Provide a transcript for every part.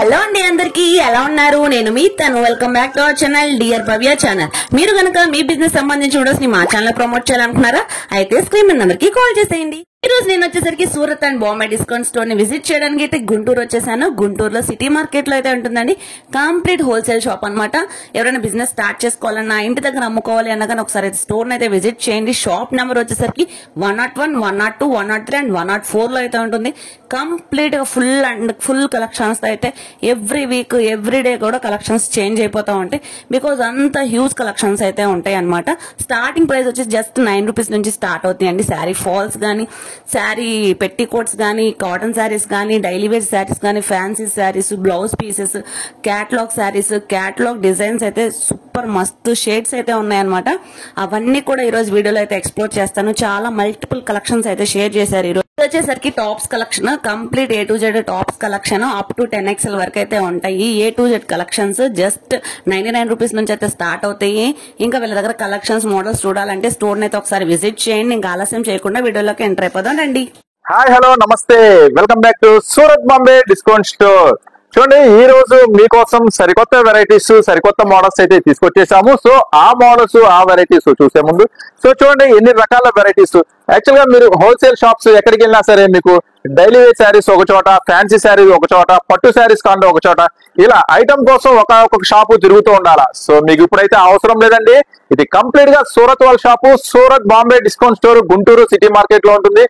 Hello అండి, అందరికి ఎలా ఉన్నారు? నేను మీ తను. Welcome back to our channel dear Bhavya channel. మీరు గనక మీ బిజినెస్ సంబంధించిన వీడియోస్ ని మా ఛానల్ ప్రమోట్ చేయాలనుకున్నారా? అయితే స్క్రీన్ మీద నంబర్ కి కాల్ చేసేయండి. ఈ రోజు నేను వచ్చేసరికి Surat and Bombay discount store ని విజిట్ చేయడానికి అయితే గుంటూరు వచ్చేసాను. గుంటూరులో సిటీ మార్కెట్ లో అయితే ఉంటుందండి. కంప్లీట్ హోల్సేల్ షాప్ అన్నమాట. ఎవరైనా బిజినెస్ స్టార్ట్ చేసుకోవాలన్నా, ఇంటి దగ్గర అమ్ముకోవాలి అన్నా కానీ ఒకసారి స్టోర్ అయితే విజిట్ చేయండి. షాప్ నెంబర్ వచ్చేసరికి 101, 102, 103 అండ్ 104 లో అయితే ఉంటుంది. కంప్లీట్ గా ఫుల్ కలెక్షన్స్ అయితే ఎవ్రీ వీక్ ఎవ్రీ డే కూడా కలెక్షన్స్ చేంజ్ అయిపోతా ఉంటాయి. బికాజ్ అంత హ్యూజ్ కలెక్షన్స్ అయితే ఉంటాయి అనమాట. స్టార్టింగ్ ప్రైస్ వచ్చి జస్ట్ 9 రూపీస్ నుంచి స్టార్ట్ అవుతాయండి. శారీ ఫాల్స్ గానీ, శారీ పెట్టి కోట్స్ గానీ, కాటన్ శారీస్ గానీ, డైలీ వేర్ శారీస్ గానీ, fancy saris, blouse pieces, catalogue saris, catalogue designs అయితే సూపర్ మస్తు షేడ్స్ అయితే ఉన్నాయన్నమాట. అవన్నీ కూడా ఈ రోజు వీడియోలో అయితే ఎక్స్ప్లోర్ చేస్తాను. చాలా మల్టిపుల్ కలెక్షన్స్ అయితే షేర్ చేశారు. ఈ రోజు వచ్చేసరికి tops collection, complete A to Z tops collection up to 10XL వరకు అయితే ఉంటాయి. A to Z collections just 99 rupees నుంచి అయితే స్టార్ట్ అవుతాయి. ఇంకా వీళ్ళ దగ్గర కలెక్షన్స్ మోడల్స్ చూడాలంటే స్టోర్ అయితే ఒకసారి విజిట్ చేయండి. ఇంకా ఆలస్యం చేయకుండా వీడియోలోకి ఎంటర్ అయిపోదాం రండి. హాయ్ హలో నమస్తే, welcome back to Surat Bombay discount store. చూడండి, ఈ రోజు మీకోసం సరికొత్త వెరైటీస్, సరికొత్త మోడల్స్ అయితే తీసుకొచ్చేసాము. సో ఆ మోడల్స్, ఆ వెరైటీస్ చూసే ముందు చూడండి ఎన్ని రకాల వెరైటీస్. యాక్చువల్ గా మీరు హోల్సేల్ షాప్స్ ఎక్కడికి వెళ్ళినా సరే మీకు డైలీ వేర్ శారీస్ ఒక చోట, ఫ్యాన్సీ శారీస్ ఒక చోట, పట్టు శారీస్ కాండ ఒక చోట, ఇలా ఐటమ్ కోసం ఒక్కొక్క షాపు తిరుగుతూ ఉండాలా. సో మీకు ఇప్పుడైతే అవసరం లేదండి. ఇది కంప్లీట్ గా సూరత్ వాళ్ళ shop, Surat Bombay discount store Guntur city market లో ఉంటుంది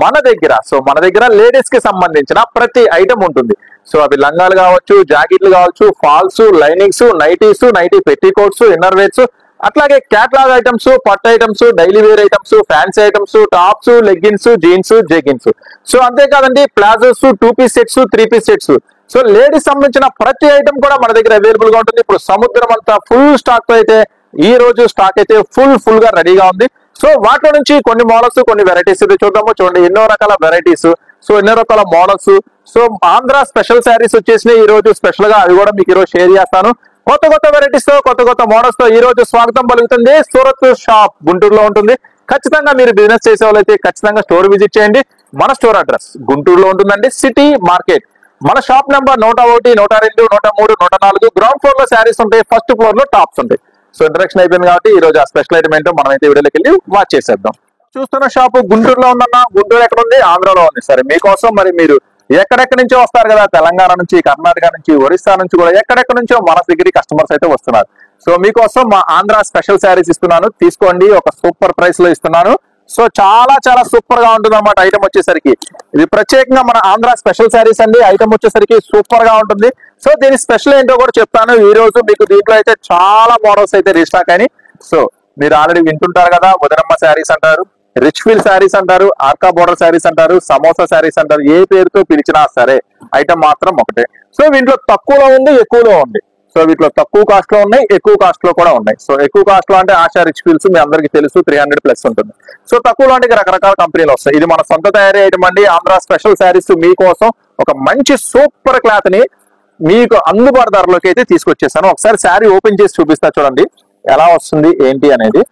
మన దగ్గర. సో మన దగ్గర లేడీస్ కి సంబంధించిన ప్రతి ఐటమ్ ఉంటుంది. సో అవి లంగాలు కావచ్చు, జాకెట్లు కావచ్చు, falls, linings, nighties, nightie petticoats, inner wears, అట్లాగే క్యాట్లాగ్ ఐటమ్స్, పట్టు items, daily wear items, fancy items, tops, leggings, jeans, jeggings. So అంతేకాదండి palazzos, 2 piece sets, 3 piece sets. So ladies సంబంధించిన ప్రతి ఐటమ్ కూడా మన దగ్గర అవైలబుల్ గా ఉంటుంది. ఇప్పుడు సముద్రం అంతా ఫుల్ స్టాక్ తో అయితే ఈ రోజు స్టాక్ అయితే ఫుల్ గా రెడీగా ఉంది. సో వాటిలో నుంచి కొన్ని మోడల్స్, కొన్ని వెరైటీస్ అయితే చూద్దాము. చూడండి ఎన్నో రకాల వెరైటీస్, సో ఎన్నో రకాల models. So Andhra special saris వచ్చేసినాయి ఈ రోజు స్పెషల్ గా, అవి కూడా మీకు ఈరోజు షేర్ చేస్తాను. కొత్త వెరైటీస్ తో, కొత్త మోడల్స్ తో ఈ రోజు స్వాగతం పలుకుతుంది. సూరత్ షాప్ గుంటూరులో ఉంటుంది. ఖచ్చితంగా మీరు బిజినెస్ చేసే వాళ్ళైతే ఖచ్చితంగా స్టోర్ విజిట్ చేయండి. మన స్టోర్ అడ్రస్ గుంటూరులో ఉంటుందండి, సిటీ మార్కెట్. మన షాప్ నెంబర్ 101, 102, 103, 104. గ్రౌండ్ ఫ్లోర్ లో శారీస్ ఉంటాయి, ఫస్ట్ ఫ్లోర్ లో టాప్స్ ఉంటాయి. సో ఇంట్రడక్షన్ అయిపోయింది కాబట్టి ఈ రోజు ఆ స్పెషల్ ఐటమ్ ఏంటో మనం అయితే వీడియోలోకి వెళ్ళి వాచ్ చేసేద్దాం. చూస్తున్న షాపు గుంటూరులో ఉందన్న, గుంటూరు ఎక్కడ ఉంది? ఆంధ్రలో ఉంది. సరే మీకోసం మరి మీరు ఎక్కడెక్కడి నుంచో వస్తారు కదా, తెలంగాణ నుంచి, కర్ణాటక నుంచి, ఒరిస్సా నుంచి కూడా ఎక్కడెక్కడి నుంచో మన దగ్గరికి కస్టమర్స్ అయితే వస్తున్నారు. సో మీకోసం మా ఆంధ్ర స్పెషల్ శారీస్ ఇస్తున్నాను, తీసుకోండి. ఒక సూపర్ ప్రైస్ లో ఇస్తున్నాను. సో చాలా సూపర్ గా ఉంటుంది అన్నమాట ఐటమ్ వచ్చేసరికి. ఇది ప్రత్యేకంగా మన ఆంధ్ర స్పెషల్ శారీస్ అండి. ఐటమ్ వచ్చేసరికి సూపర్ గా ఉంటుంది. సో దీని స్పెషల్ ఏంటో కూడా చెప్తాను ఈ రోజు మీకు. దీంట్లో అయితే చాలా మోడల్స్ అయితే రీస్టాక్ అయినాయి. సో మీరు ఆల్రెడీ వింటుంటారు కదా, వదనమ్మ శారీస్ అంటారు, రిచ్ ఫీల్ శారీస్ అంటారు, ఆర్కా బోర్డర్ శారీస్ అంటారు, సమోసా శారీస్ అంటారు. ఏ పేరుతో పిలిచినా సరే ఐటమ్ మాత్రం ఒకటే. సో వీటిలో తక్కువలో ఉంది, ఎక్కువలో ఉంది. సో వీటిలో తక్కువ కాస్ట్ లో ఉన్నాయి, ఎక్కువ కాస్ట్ లో కూడా ఉన్నాయి. సో ఎక్కువ కాస్ట్ లో అంటే ఆశా రిచ్ ఫీల్స్ మీ అందరికీ తెలుసు, 300+ ఉంటుంది. సో తక్కువలో అంటే రకరకాల కంపెనీలు వస్తాయి. ఇది మన సొంత తయారీ ఐటమ్ అండి. ఆంధ్ర స్పెషల్ శారీస్ మీకోసం ఒక మంచి సూపర్ క్లాత్ ని మీకు అందుబాటు ధరలోకి అయితే తీసుకొచ్చేసాను. ఒకసారి శారీ ఓపెన్ చేసి చూపిస్తా చూడండి ఎలా వస్తుంది ఏంటి అనేది.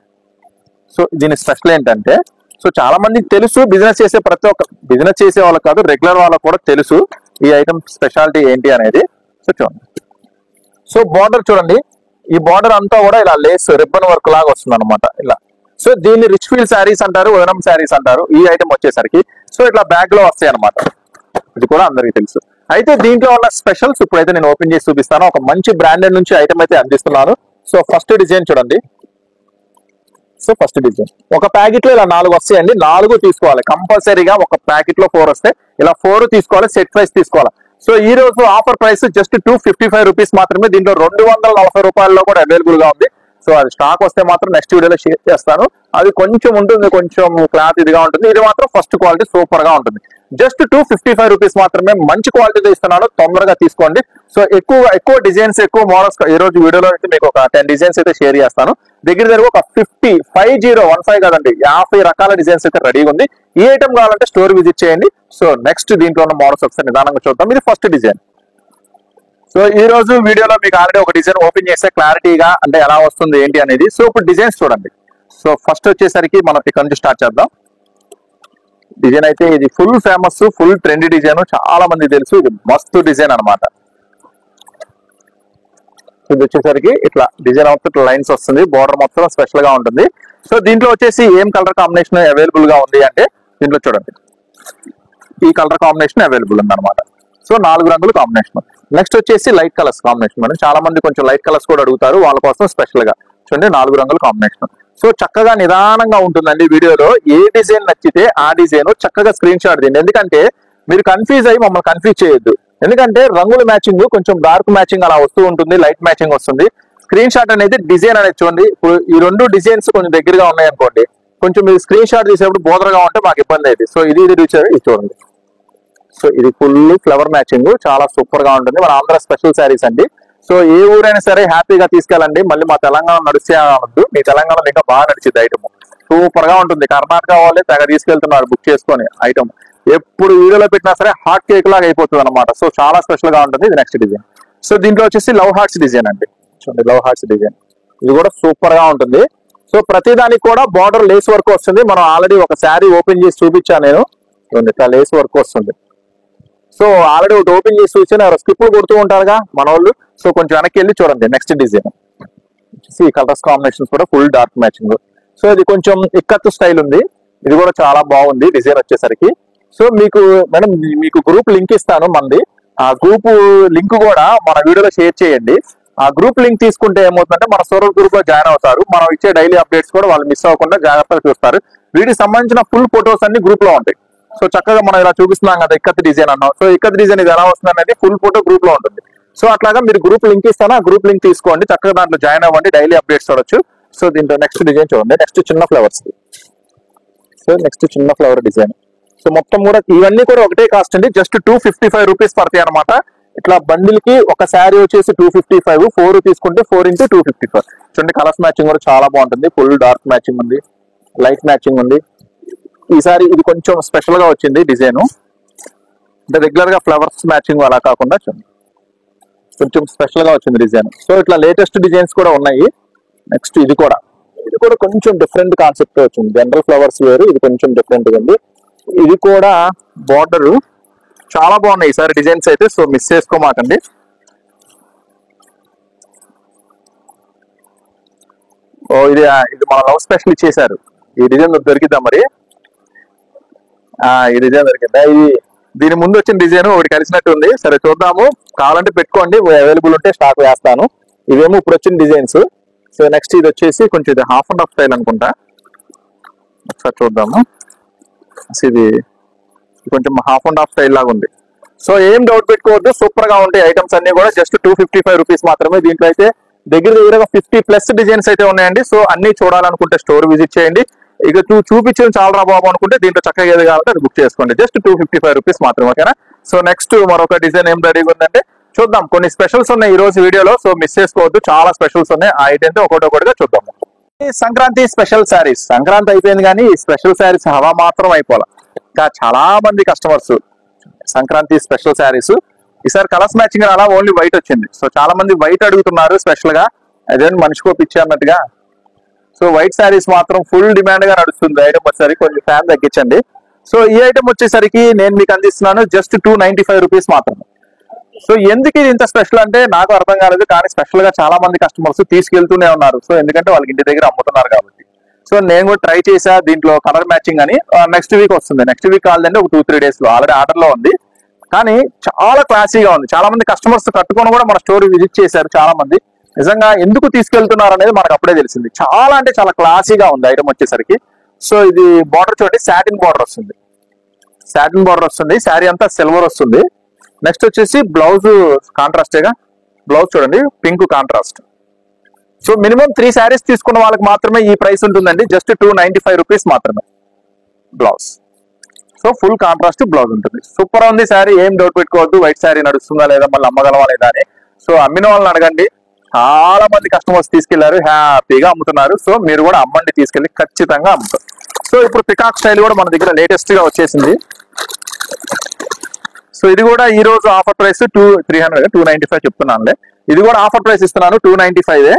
సో దీని స్పెషల్ ఏంటంటే, సో చాలా మందికి తెలుసు, బిజినెస్ చేసే ప్రతి ఒక్క బిజినెస్ చేసే వాళ్ళకి కాదు, రెగ్యులర్ వాళ్ళకి కూడా తెలుసు ఈ ఐటమ్ స్పెషాలిటీ ఏంటి అనేది. సో చూడండి, సో బార్డర్ చూడండి, ఈ బార్డర్ అంతా కూడా ఇలా లేస్ రిబ్బన్ వర్క్ లాగా వస్తుంది అనమాట ఇలా. సో దీన్ని రిచ్ ఫీల్ శారీస్ అంటారు, వదనం శారీస్ అంటారు. ఈ ఐటమ్ వచ్చేసరికి సో ఇట్లా బ్యాగ్ లో వస్తాయి అనమాట. ఇది కూడా అందరికీ తెలుసు. అయితే దీంట్లో ఉన్న స్పెషల్స్ ఇప్పుడైతే నేను ఓపెన్ చేసి చూపిస్తాను. ఒక మంచి బ్రాండెడ్ నుంచి ఐటమ్ అయితే అందిస్తున్నాను. సో ఫస్ట్ డిజైన్ చూడండి. సో ఫస్ట్ డిజైన్ ఒక ప్యాకెట్ లో ఇలా 4 వస్తాయండి. 4 తీసుకోవాలి కంపల్సరీగా. ఒక ప్యాకెట్ లో 4 వస్తాయి. ఇలా 4 తీసుకోవాలి, సెట్ ప్రైస్ తీసుకోవాలి. సో ఈ రోజు ఆఫర్ ప్రైస్ జస్ట్ 255 రూపీస్ మాత్రమే. దీంట్లో 240 రూపాయల్లో కూడా అవైలబుల్ గా ఉంది. సో అది స్టాక్ వస్తే మాత్రం నెక్స్ట్ వీడియోలో షేర్ చేస్తాను. అది కొంచెం ఉంటుంది, కొంచెం క్లాత్ ఇదిగా ఉంటుంది. ఇది మాత్రం ఫస్ట్ క్వాలిటీ సూపర్ గా ఉంటుంది. జస్ట్ 255 రూపీస్ మాత్రమే. మంచి క్వాలిటీతో ఇస్తున్నాను, తొందరగా తీసుకోండి. సో ఎక్కువ డిజైన్స్, ఎక్కువ మోడల్స్ ఈ రోజు వీడియోలో అయితే మీకు ఒక 10 డిజైన్స్ అయితే షేర్ చేస్తాను. దగ్గర ఒక 50 కదండి, 50 రకాల డిజైన్స్ అయితే రెడీగా ఉంది. ఈ ఐటమ్ కావాలంటే స్టోర్ విజిట్ చేయండి. సో నెక్స్ట్ దీంట్లో ఉన్న మోడల్స్ ఒకసారి నిదానంగా చూద్దాం. ఇది ఫస్ట్ డిజైన్. సో ఈ రోజు వీడియోలో మీకు ఆల్రెడీ ఒక డిజైన్ ఓపెన్ చేస్తే క్లారిటీగా అంటే ఎలా వస్తుంది ఏంటి అనేది. సో ఇప్పుడు డిజైన్స్ చూడండి. సో ఫస్ట్ వచ్చేసరికి మనం ఇక్కడ నుంచి స్టార్ట్ చేద్దాం. డిజైన్ అయితే ఇది full famous, full trendy design, చాలా మంది తెలుసు. ఇది మస్తు డిజైన్ అనమాట. ఇది వచ్చేసరికి ఇట్లా డిజైన్ అవుతుంది, లైన్స్ వస్తుంది, బార్డర్ మొత్తం స్పెషల్ గా ఉంటుంది. సో దీంట్లో వచ్చేసి ఏం కలర్ కాంబినేషన్ అవైలబుల్ గా ఉంది అంటే దీంట్లో చూడండి ఈ కలర్ కాంబినేషన్ అవైలబుల్ ఉంది అనమాట. సో 4 రంగులు కాంబినేషన్. నెక్స్ట్ వచ్చేసి లైట్ కలర్స్ కాంబినేషన్ మేడం. చాలా మంది కొంచెం లైట్ కలర్స్ కూడా అడుగుతారు, వాళ్ళ కోసం స్పెషల్ గా చూడండి 4 రంగుల కాంబినేషన్. సో చక్కగా నిదానంగా ఉంటుందండి. వీడియోలో ఏ డిజైన్ నచ్చితే ఆ డిజైన్ చక్కగా స్క్రీన్ షాట్ తీయండి. ఎందుకంటే మీరు కన్ఫ్యూజ్ అయ్యి మమ్మల్ని కన్ఫ్యూజ్ చేయొద్దు. ఎందుకంటే రంగుల మ్యాచింగ్ కొంచెం డార్క్ మ్యాచింగ్ అలా వస్తూ ఉంటుంది, లైట్ మ్యాచింగ్ వస్తుంది. స్క్రీన్ షాట్ అనేది డిజైన్ అనేది చూడండి. ఇప్పుడు ఈ 2 డిజైన్స్ కొంచెం దగ్గరగా ఉన్నాయి అనుకోండి, కొంచెం మీరు స్క్రీన్ షాట్ తీసేప్పుడు బోదరగా ఉంటే మాకు ఇబ్బంది అయింది. సో ఇది ఇది చూడండి. సో ఇది ఫుల్ ఫ్లవర్ మ్యాచింగ్ చాలా సూపర్ గా ఉంటుంది. మన ఆంధ్ర స్పెషల్ శారీస్ అండి. సో ఏ ఊరైనా సరే హ్యాపీగా తీసుకెళ్ళండి. మళ్ళీ మా తెలంగాణ నడిస్తే అనొద్దు, మీ తెలంగాణలో ఇంకా బాగా నడిచింది ఐటమ్. సూపర్ గా ఉంటుంది. కర్ణాటక వాళ్ళే తెగ తీసుకెళ్తున్నారు బుక్ చేసుకొని ఐటమ్. ఎప్పుడు వీడియోలో పెట్టినా సరే హాట్ కేక్ లాగా అయిపోతుంది అనమాట. సో చాలా స్పెషల్ గా ఉంటుంది. ఇది నెక్స్ట్ డిజైన్. సో దీంట్లో వచ్చేసి లవ్ హార్ట్స్ డిజైన్ అండి. చూడండి లవ్ హార్ట్స్ డిజైన్, ఇది కూడా సూపర్ గా ఉంటుంది. సో ప్రతి దానికి కూడా బార్డర్ లేస్ వర్క్ వస్తుంది. మనం ఆల్రెడీ ఒక శారీ ఓపెన్ చేసి చూపించాను నేను, ఇట్లా లేస్ వర్క్ వస్తుంది. సో ఆల్రెడీ ఒకటి ఓపెన్ చేసి చూసాను, స్కిప్లు కొడుతూ ఉంటారుగా మన వాళ్ళు. సో కొంచెం వెనక్కి వెళ్ళి చూడండి నెక్స్ట్ డిజైన్. ఈ కలర్స్ కాంబినేషన్స్ కూడా ఫుల్ డార్క్ మ్యాచింగ్. సో ఇది కొంచెం ఇక్కత్తు స్టైల్ ఉంది, ఇది కూడా చాలా బాగుంది డిజైన్ వచ్చేసరికి. సో మేడం మీకు గ్రూప్ లింక్ ఇస్తాను మనది. ఆ గ్రూప్ లింక్ కూడా మన వీడియోలో షేర్ చేయండి. ఆ గ్రూప్ లింక్ తీసుకుంటే ఏమవుతుందంటే మన సూరత్ గ్రూప్ లో జాయిన్ అవుతారు. మనం ఇచ్చే డైలీ అప్డేట్స్ కూడా వాళ్ళు మిస్ అవ్వకుండా జాగ్రత్తగా చూస్తారు. వీటికి సంబంధించిన ఫుల్ ఫొటోస్ అన్ని గ్రూప్ లో ఉంటాయి. సో చక్కగా మనం ఇలా చూపిస్తున్నాం కదా ఇక్కత్ డిజైన్ అన్నాం. సో ఇక్కత్ డిజైన్ ఇది ఎలా వస్తుంది అనేది ఫుల్ ఫోటో గ్రూప్ లో ఉంటుంది. సో అట్లాగా మీరు గ్రూప్ లింక్ ఇస్తాను, ఆ గ్రూప్ లింక్ తీసుకోండి, చక్కగా దాంట్లో జాయిన్ అవ్వండి, డైలీ అప్డేట్స్ చూడొచ్చు. సో దీంట్లో నెక్స్ట్ డిజైన్ చూడండి. నెక్స్ట్ చిన్న ఫ్లవర్స్. సో నెక్స్ట్ చిన్న ఫ్లవర్ డిజైన్. సో మొత్తం కూడా ఇవన్నీ కూడా ఒకటే కాస్ట్ అండి, జస్ట్ 255 రూపీస్ పడతాయి అనమాట. ఇట్లా బండిల్ కి ఒక శారీ వచ్చేసి 255, 4 తీసుకుంటే 4 × 255. చూడండి కలర్స్ మ్యాచింగ్ కూడా చాలా బాగుంటుంది. ఫుల్ డార్క్ మ్యాచింగ్ ఉంది, లైట్ మ్యాచింగ్ ఉంది. ఈసారి ఇది కొంచెం స్పెషల్ గా వచ్చింది డిజైన్, అంటే రెగ్యులర్ గా ఫ్లవర్స్ మ్యాచింగ్ అలా కాకుండా కొంచెం స్పెషల్ గా వచ్చింది డిజైన్. సో ఇట్లా లేటెస్ట్ డిజైన్స్ కూడా ఉన్నాయి. నెక్స్ట్ ఇది కూడా కొంచెం డిఫరెంట్ కాన్సెప్ట్ వచ్చింది. జనరల్ ఫ్లవర్స్ వేరు, ఇది కొంచెం డిఫరెంట్ గా ఉంది. ఇది కూడా బార్డర్ చాలా బాగున్నాయి ఈసారి డిజైన్స్ అయితే. సో మిస్ చేసుకోమాకండి. ఇది మన లవ్ స్పెషల్ ఇచ్చేసారు. ఈ డిజైన్ దొరికిద్దా మరి? ఈ డిజైన్ దొరికిందా? దీని ముందు వచ్చిన డిజైన్ ఒకటి కలిసినట్టు ఉంది. సరే చూద్దాము, కావాలంటే పెట్టుకోండి, అవైలబుల్ ఉంటే స్టాక్ వేస్తాను. ఇవేమో ఇప్పుడు వచ్చిన డిజైన్స్. సో నెక్స్ట్ ఇది వచ్చేసి కొంచెం ఇది హాఫ్ అండ్ హాఫ్ స్టైల్ అనుకుంటా, ఒకసారి చూద్దాము. ఇది కొంచెం హాఫ్ అండ్ హాఫ్ స్టైల్ లాగా ఉంది. సో ఏం డౌట్ పెట్టుకోవద్దు, సూపర్ గా ఉంటాయి ఐటమ్స్ అన్ని కూడా. జస్ట్ 255 రూపీస్ మాత్రమే. దీంట్లో అయితే దగ్గర 50+ డిజైన్స్ అయితే ఉన్నాయండి. సో అన్ని చూడాలనుకుంటే స్టోర్ విజిట్ చేయండి. ఇక చూపించడం చాలా రా బాబు అనుకుంటే దీంట్లో చక్కగా ఏది కావాలంటే అది బుక్ చేసుకోండి. జస్ట్ 255 రూపీస్ మాత్రమే, ఓకేనా? సో నెక్స్ట్ మరొక డిజైన్ ఏం రెడీగా ఉందంటే చూద్దాం. కొన్ని స్పెషల్స్ ఉన్నాయి ఈ రోజు వీడియోలో, సో మిస్ చేసుకోవద్దు, చాలా స్పెషల్స్ ఉన్నాయి. ఆ ఐటమ్ ఒకటిగా చూద్దాము. సంక్రాంతి స్పెషల్ శారీస్. సంక్రాంతి అయిపోయింది కానీ ఈ స్పెషల్ శారీస్ హవా మాత్రం అయిపోవాలి. ఇంకా చాలా మంది కస్టమర్స్ సంక్రాంతి స్పెషల్ శారీస్ ఈసారి కలర్స్ మ్యాచింగ్ అలా ఓన్లీ వైట్ వచ్చింది. సో చాలా మంది వైట్ అడుగుతున్నారు స్పెషల్ గా, అదే మనిషికో పిచ్చి అన్నట్టుగా. సో వైట్ శారీస్ మాత్రం ఫుల్ డిమాండ్ గా నడుస్తుంది. ఐటమ్ వచ్చేసరికి కొంచెం ఫ్యాన్ తగ్గించండి. సో ఈ ఐటమ్ వచ్చేసరికి నేను మీకు అందిస్తున్నాను జస్ట్ 295 రూపీస్ మాత్రమే. సో ఎందుకు ఇది ఇంత స్పెషల్ అంటే నాకు అర్థం కాలేదు, కానీ స్పెషల్ గా చాలా మంది కస్టమర్స్ తీసుకెళ్తూనే ఉన్నారు. సో ఎందుకంటే వాళ్ళకి ఇంటి దగ్గర అమ్ముతున్నారు కాబట్టి. సో నేను కూడా ట్రై చేసా దీంట్లో కలర్ మ్యాచింగ్ అని. నెక్స్ట్ వీక్ వస్తుంది. నెక్స్ట్ వీక్ కావాలంటే ఒక 2-3 డేస్ లో ఆల్రెడీ ఆర్డర్ లో ఉంది. కానీ చాలా క్లాసీగా ఉంది. చాలా మంది కస్టమర్స్ కట్టుకొని కూడా మన స్టోర్ విజిట్ చేశారు చాలా మంది. నిజంగా ఎందుకు తీసుకెళ్తున్నారు అనేది మనకు అప్పుడే తెలిసింది. చాలా అంటే చాలా క్లాసీగా ఉంది ఐటమ్ వచ్చేసరికి. సో ఇది బార్డర్ చూడండి, సాటిన్ బార్డర్ వస్తుంది. సాటిన్ బార్డర్ వస్తుంది. శారీ అంతా సిల్వర్ వస్తుంది. నెక్స్ట్ వచ్చేసి బ్లౌజ్ కాంట్రాస్టేగా. బ్లౌజ్ చూడండి pink contrast. So minimum 3 saris తీసుకున్న వాళ్ళకి మాత్రమే ఈ ప్రైస్ ఉంటుందండి. జస్ట్ 295 రూపీస్ మాత్రమే blouse. So full contrast blouse ఉంటుంది. సూపర్ ఉంది శారీ, ఏం డౌట్ పెట్టుకోవద్దు. వైట్ శారీ నడుస్తుందా లేదా, మళ్ళీ అమ్మగలవా లేదా అని. సో అమ్మిన వాళ్ళని అడగండి. చాలా మంది కస్టమర్స్ తీసుకెళ్లారు, హ్యాపీగా అమ్ముతున్నారు. సో మీరు కూడా అమ్మండి, తీసుకెళ్లి ఖచ్చితంగా అమ్ముతారు. సో ఇప్పుడు పికాక్ స్టైల్ కూడా మన దగ్గర లేటెస్ట్ గా వచ్చేసింది. సో ఇది కూడా ఈ రోజు ఆఫర్ ప్రైస్ 295 చెప్తున్నానులే. ఇది కూడా ఆఫర్ ప్రైస్ ఇస్తున్నాను 295.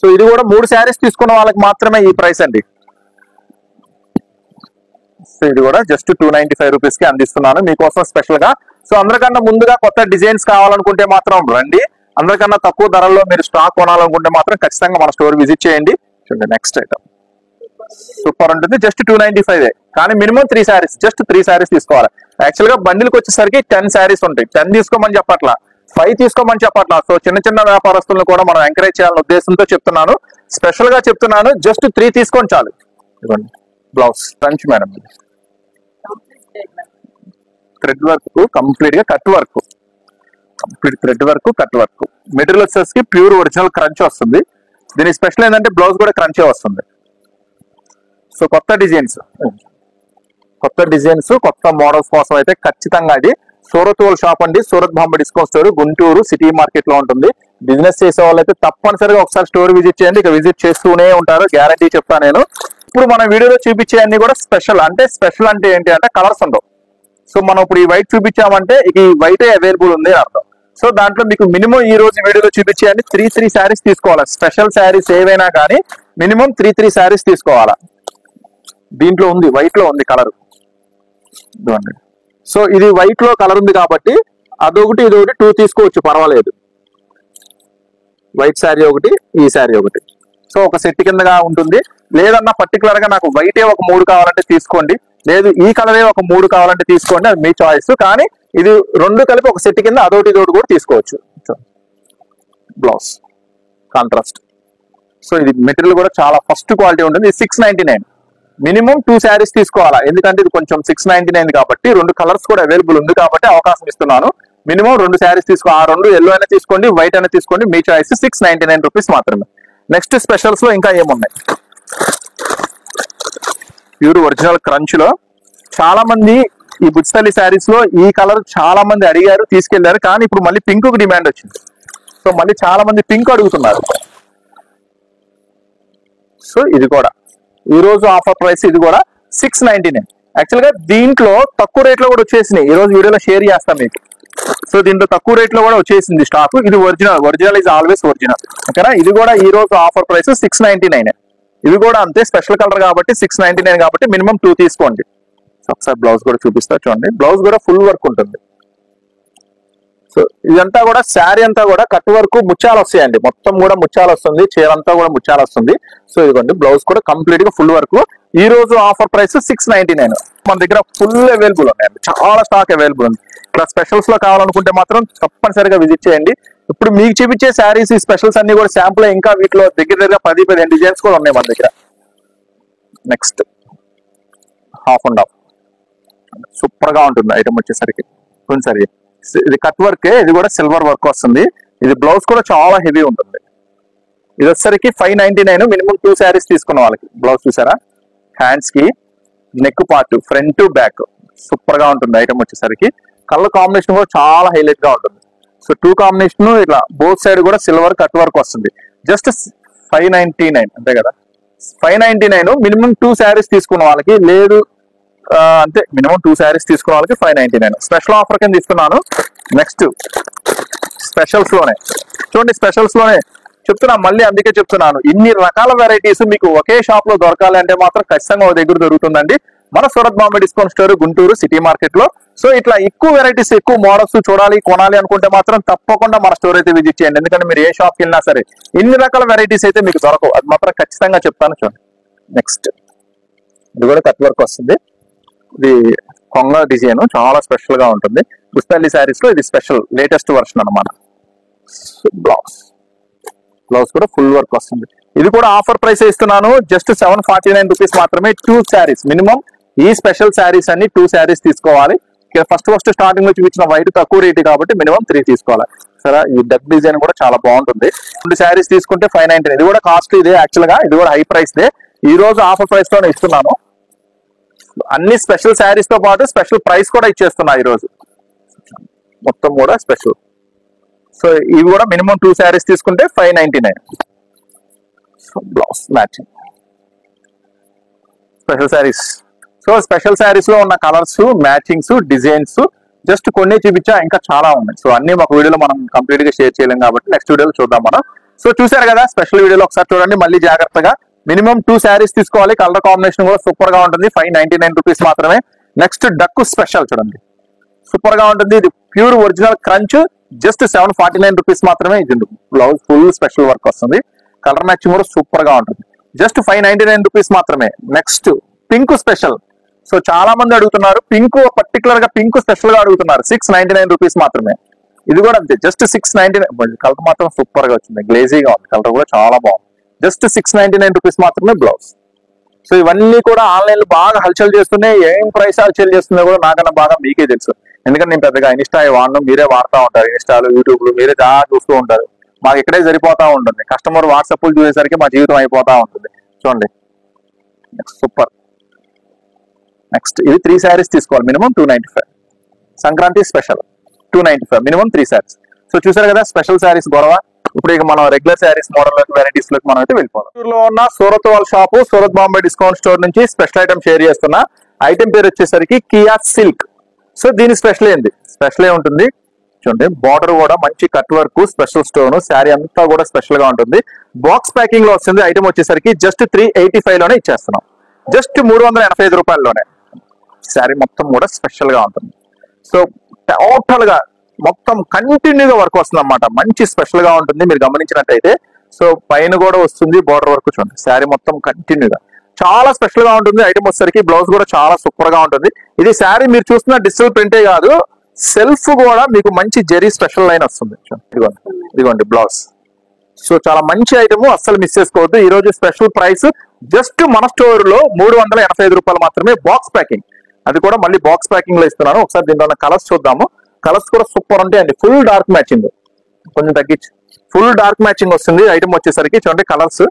సో ఇది కూడా 3 శారీస్ తీసుకున్న వాళ్ళకి మాత్రమే ఈ ప్రైస్ అండి. సో ఇది కూడా జస్ట్ 295 రూపీస్ కి అందిస్తున్నాను మీకోసం స్పెషల్ గా. సో అందరికన్నా ముందుగా కొత్త డిజైన్స్ కావాలనుకుంటే మాత్రం రండి. అందరికన్నా తక్కువ ధరల్లో మీరు స్టాక్ కొనాలనుకుంటే మాత్రం ఖచ్చితంగా మన స్టోర్ విజిట్ చేయండి. చూడండి నెక్స్ట్ ఐటమ్ సూపర్ ఉంటుంది. జస్ట్ 295 కానీ మినిమం 3 శారీస్, జస్ట్ 3 శారీస్ తీసుకోవాలి. యాక్చువల్ గా బండిల్కి వచ్చేసరికి 10 శారీస్ ఉంటాయి. 10 తీసుకోమని చెప్పట్లా, 5 తీసుకోమని చెప్పట్లా. సో చిన్న చిన్న వ్యాపారస్తులను కూడా మనం ఎంకరేజ్ చేయాలనే ఉద్దేశంతో చెప్తున్నాను, స్పెషల్ గా చెప్తున్నాను. జస్ట్ 3 తీసుకోండి చాలు. ఇవ్వండి blouse French madam, thread work complete గా cut work, complete thread work cut work. Material వచ్చేసరికి ప్యూర్ ఒరిజినల్ క్రంచ్ వస్తుంది. దీని స్పెషల్ ఏంటంటే బ్లౌజ్ కూడా క్రంచే వస్తుంది. సో కొత్త డిజైన్స్, కొత్త మోడల్స్ కోసం అయితే ఖచ్చితంగా ఇది సూరత్ వాళ్ళ షాప్ అండి. Surat Bombay discount store, Guntur city market లో ఉంటుంది. బిజినెస్ చేసే వాళ్ళు అయితే తప్పనిసరిగా ఒకసారి స్టోర్ విజిట్ చేయండి. ఇక విజిట్ చేస్తూనే ఉంటారు, గ్యారంటీ చెప్తాను నేను. ఇప్పుడు మన వీడియోలో చూపించే అన్ని కూడా స్పెషల్. అంటే స్పెషల్ అంటే ఏంటి అంటే కలర్స్ ఉండవు. సో మనం ఇప్పుడు ఈ వైట్ చూపించామంటే ఈ వైట్ అవైలబుల్ ఉంది అర్థం. సో దాంట్లో మీకు మినిమం ఈ రోజు వీడియోలో చూపించేయండి 3 శారీస్ తీసుకోవాలి. స్పెషల్ శారీస్ ఏవైనా కానీ మినిమం 3 శారీస్ తీసుకోవాలా. దీంట్లో ఉంది, వైట్ లో ఉంది కలర్. సో ఇది వైట్ లో కలర్ ఉంది కాబట్టి అదొకటి ఇదొకటి 2 తీసుకోవచ్చు, పర్వాలేదు. వైట్ శారీ ఒకటి, ఈ శారీ ఒకటి. సో ఒక సెట్ కిందగా ఉంటుంది. లేదన్నా పర్టికులర్ గా నాకు వైటే ఒక 3 కావాలంటే తీసుకోండి, లేదు ఈ కలరే ఒక 3 కావాలంటే తీసుకోండి, అది మీ చాయిస్. కానీ ఇది 2 కలిపి ఒక సెట్ కింద అదొకటి ఇదొకటి కూడా తీసుకోవచ్చు. Blouse contrast. సో ఇది మెటీరియల్ కూడా చాలా ఫస్ట్ క్వాలిటీ ఉంటుంది. ఇది 699. మినిమం 2 శారీస్ తీసుకోవాలా, ఎందుకంటే ఇది కొంచెం 699 కాబట్టి 2 కలర్స్ కూడా అవైలబుల్ ఉంది కాబట్టి అవకాశం ఇస్తున్నాను. మినిమం 2 శారీస్ తీసుకో, ఆ 2 ఎల్లో అయినా తీసుకోండి, వైట్ అయినా తీసుకోండి, మీ చాయిస్. 699 రూపీస్ మాత్రమే. నెక్స్ట్ స్పెషల్స్ లో ఇంకా ఏమున్నాయి, ప్యూర్ ఒరిజినల్ క్రంచ్ లో చాలా మంది ఈ బుచ్చలి శారీస్ లో ఈ కలర్ చాలా మంది అడిగారు, తీసుకెళ్లారు. కానీ ఇప్పుడు మళ్ళీ పింక్ కు డిమాండ్ వచ్చింది. సో మళ్ళీ చాలా మంది పింక్ అడుగుతున్నారు. సో ఇది కూడా ఈ రోజు ఆఫర్ ప్రైస్, ఇది కూడా 699. యాక్చువల్ గా దీంట్లో తక్కువ రేట్ లో కూడా వచ్చేసినాయి, ఈ రోజు వీడియోలో షేర్ చేస్తాం మీకు. సో దీంట్లో తక్కువ రేట్ లో కూడా వచ్చేసింది స్టాక్. ఇది ఒరిజినల్ ఇస్ ఆల్వేస్ ఒరిజినల్. ఓకేనా. ఇది కూడా ఈ రోజు ఆఫర్ ప్రైస్ 699. ఇది కూడా అంతే, స్పెషల్ కలర్ కాబట్టి 699 కాబట్టి మినిమం 2 తీసుకోండి. ఒకసారి బ్లౌజ్ కూడా చూపిస్తా చూడండి. బ్లౌజ్ కూడా ఫుల్ వర్క్ ఉంటుంది. సో ఇదంతా కూడా శారీ అంతా కూడా కట్ వర్క్ ముత్యాలు వస్తాయండి, మొత్తం కూడా ముత్యాలు వస్తుంది, చీర అంతా కూడా ముత్యాలు వస్తుంది. సో ఇదిగోండి బ్లౌజ్ కూడా కంప్లీట్ గా ఫుల్ వర్క్. ఈ రోజు ఆఫర్ ప్రైస్ 699. మన దగ్గర ఫుల్ అవైలబుల్ ఉన్నాయండి, చాలా స్టాక్ అవైలబుల్ ఉంది. ఇట్లా స్పెషల్స్ లో కావాలనుకుంటే మాత్రం తప్పనిసరిగా విజిట్ చేయండి. ఇప్పుడు మీకు చూపించే శారీస్ ఈ స్పెషల్స్ అన్ని కూడా శాంపుల్, ఇంకా వీటిలో దగ్గర 10-15 డిజైన్స్ కూడా ఉన్నాయి మన దగ్గర. Next half and half super గా ఉంటుంది ఐటమ్ వచ్చేసరికి. సరే ఇది కట్ వర్క్, ఇది కూడా సిల్వర్ వర్క్ వస్తుంది. ఇది బ్లౌజ్ కూడా చాలా హెవీ ఉంటుంది. ఇది వచ్చేసరికి 599. మినిమం 2 శారీస్ తీసుకున్న వాళ్ళకి. బ్లౌజ్ చూసారా, హ్యాండ్స్ కి neck part front to back super గా ఉంటుంది ఐటమ్ వచ్చేసరికి. కలర్ కాంబినేషన్ కూడా చాలా హైలైట్ గా ఉంటుంది. సో 2 కాంబినేషన్ ఇట్లా బోత్ సైడ్ కూడా సిల్వర్ కట్ వర్క్ వస్తుంది. జస్ట్ 599 అంతే కదా, 599. మినిమం 2 శారీస్ తీసుకున్న వాళ్ళకి, లేదు అంతే మినిమం 2 శారీస్ తీసుకున్న వాళ్ళకి 599. స్పెషల్ ఆఫర్ కింద ఇస్తున్నాను. నెక్స్ట్ స్పెషల్స్ లోనే చూడండి, స్పెషల్స్ లోనే చెప్తున్నా, మళ్ళీ అందుకే చెప్తున్నాను, ఇన్ని రకాల వెరైటీస్ మీకు ఒకే షాప్ లో దొరకాలి అంటే మాత్రం ఖచ్చితంగా ఒక దగ్గర దొరుకుతుందండి, మన Surat Bombay discount store, Guntur city market లో. సో ఇట్లా ఎక్కువ వెరైటీస్, ఎక్కువ మోడల్స్ చూడాలి, కొనాలి అనుకుంటే మాత్రం తప్పకుండా మన స్టోర్ అయితే విజిట్ చేయండి. ఎందుకంటే మీరు ఏ షాప్కి వెళ్ళినా సరే ఇన్ని రకాల వెరైటీస్ అయితే మీకు దొరకవు, అది మాత్రం ఖచ్చితంగా చెప్తాను. చూడండి నెక్స్ట్ ఇది కూడా కట్ వర్క్ వస్తుంది. ఇది కొంగ డిజైన్ చాలా స్పెషల్ గా ఉంటుంది. పుస్తల్లి శారీస్ లో ఇది స్పెషల్ లేటెస్ట్ వర్షన్ అనమాట. బ్లౌజ్ కూడా ఫుల్ వర్క్ వస్తుంది. ఇది కూడా ఆఫర్ ప్రైస్ ఇస్తున్నాను, జస్ట్ 749 రూపీస్ మాత్రమే. 2 శారీస్ మినిమం. ఈ స్పెషల్ శారీస్ అన్ని 2 శారీస్ తీసుకోవాలి. ఫస్ట్ స్టార్టింగ్ లో చూపించిన వైట్ తక్కువ రేట్ కాబట్టి మినిమం 3 తీసుకోవాలి. సరే ఈ డక్ డిజైన్ కూడా చాలా బాగుంటుంది. 2 శారీస్ తీసుకుంటే 599. ఇది కూడా కాస్ట్ ఇదే, యాక్చువల్ గా ఇది కూడా హై ప్రైస్ దే. ఈ రోజు ఆఫర్ ప్రైస్ లోనే ఇస్తున్నాను. అన్ని స్పెషల్ శారీస్ తో పాటు స్పెషల్ ప్రైస్ కూడా ఇచ్చేస్తున్నా ఈ రోజు, మొత్తం కూడా స్పెషల్. సో ఇవి కూడా మినిమం 2 శారీస్ తీసుకుంటే 599. Blouse matching special saris. So special saris లో ఉన్న కలర్స్, మ్యాచింగ్స్, డిజైన్స్ జస్ట్ కొన్ని చూపించా, ఇంకా చాలా ఉన్నాయి. సో అన్ని ఒక వీడియోలో మనం కంప్లీట్ గా షేర్ చేయలేం కాబట్టి నెక్స్ట్ వీడియోలో చూద్దాం మనం. సో చూసారు కదా, స్పెషల్ వీడియోలో ఒకసారి చూడండి మళ్ళీ జాగ్రత్తగా. మినిమం 2 శారీస్ తీసుకోవాలి. కలర్ కాంబినేషన్ కూడా సూపర్ గా ఉంటుంది. 599 రూపీస్ మాత్రమే. నెక్స్ట్ డక్ స్పెషల్ చూడండి, సూపర్ గా ఉంటుంది. ఇది pure original crunch, just 749 rupees మాత్రమే. ఇది బ్లౌజ్ ఫుల్ స్పెషల్ వర్క్ వస్తుంది. కలర్ మ్యాచింగ్ కూడా సూపర్ గా ఉంటుంది. జస్ట్ 599 రూపీస్ మాత్రమే. Next pink special. సో చాలా మంది అడుగుతున్నారు పింక్, పర్టికులర్ గా పింక్ స్పెషల్ గా అడుగుతున్నారు. 699 రూపీస్ మాత్రమే. ఇది కూడా అంతే, జస్ట్ 699. కలర్ మాత్రం సూపర్ గా వచ్చింది, గ్లేజీగా ఉంది, కలర్ కూడా చాలా బాగుంది. జస్ట్ 699 రూపీస్ మాత్రమే బ్లౌజ్. సో ఇవన్నీ కూడా ఆన్లైన్ లో బాగా హల్చల్ చేస్తున్నాయి. ఏం ప్రైస్ హల్చల్ చేస్తుందో కూడా నాకన్నా బాగా మీకే తెలుసు. ఎందుకంటే నేను పెద్దగా ఇన్స్టా వాడను, మీరే వాడుతూ ఉంటారు. ఇన్స్టాలు, యూట్యూబ్లు మీరే చాలా చూస్తూ ఉంటారు. మాకు ఇక్కడే సరిపోతా ఉంటుంది. కస్టమర్ వాట్సాప్లు చూసేసరికి మా జీవితం అయిపోతా ఉంటుంది. చూడండి సూపర్. నెక్స్ట్ ఇది 3 శారీస్ తీసుకోవాలి, minimum 295. Sankranti special 295, minimum 3 saris. So చూసారు కదా స్పెషల్ శారీస్ గొడవ. ఇప్పుడు ఇక మనం రెగ్యులర్ శారీస్ మోడల్ లోకి, వెరైటీస్ లోకి మనం అయితే వెళ్ళిపోతాం. లో ఉన్న సూరత్ వాళ్ళ shop Surat Bombay discount store నుంచి స్పెషల్ ఐటమ్ షేర్ చేస్తున్నా. ఐటమ్ పేరు వచ్చేసరికి కియా సిల్క్. సో దీని స్పెషల్ ఏంది, స్పెషల్ ఏ ఉంటుంది చూడండి. బార్డర్ కూడా మంచి cut work, special stone, sari అంతా కూడా స్పెషల్ గా ఉంటుంది. బాక్స్ ప్యాకింగ్ లో వస్తుంది. ఐటమ్ వచ్చేసరికి జస్ట్ 385 లోనే ఇచ్చేస్తున్నాం. జస్ట్ 385 రూపాయల్లోనే శారీ మొత్తం కూడా స్పెషల్ గా ఉంటుంది. సో టోటల్ గా మొత్తం కంటిన్యూగా వర్క్ వస్తుంది అన్నమాట. మంచి స్పెషల్ గా ఉంటుంది మీరు గమనించినట్టయితే. సో పైన కూడా వస్తుంది బార్డర్ వర్క్ చూడండి. శారీ మొత్తం కంటిన్యూగా చాలా స్పెషల్ గా ఉంటుంది. ఐటమ్ వచ్చేసరికి బ్లౌజ్ కూడా చాలా సూపర్ గా ఉంటుంది. ఇది శారీ మీరు చూస్తున్న డిజిటల్ ప్రింటే కాదు, సెల్ఫ్ కూడా మీకు మంచి జెరీ స్పెషల్ లైన్ వస్తుంది. ఇదిగోండి, ఇదిగోండి బ్లౌజ్. సో చాలా మంచి ఐటమ్, అస్సలు మిస్ చేసుకోవద్దు. ఈ రోజు స్పెషల్ ప్రైస్ జస్ట్ మన స్టోర్ లో 385 రూపాయలు మాత్రమే. బాక్స్ ప్యాకింగ్, అది కూడా మళ్ళీ బాక్స్ ప్యాకింగ్ లో ఇస్తున్నాను. ఒకసారి దీంట్లో కలర్స్ చూద్దాము. కలర్స్ కూడా సూపర్ ఉంటాయండి. ఫుల్ డార్క్ మ్యాచింగ్, కొంచెం తగ్గించి ఫుల్ డార్క్ మ్యాచింగ్ వస్తుంది. ఐటమ్ వచ్చేసరికి చూడండి కలర్స్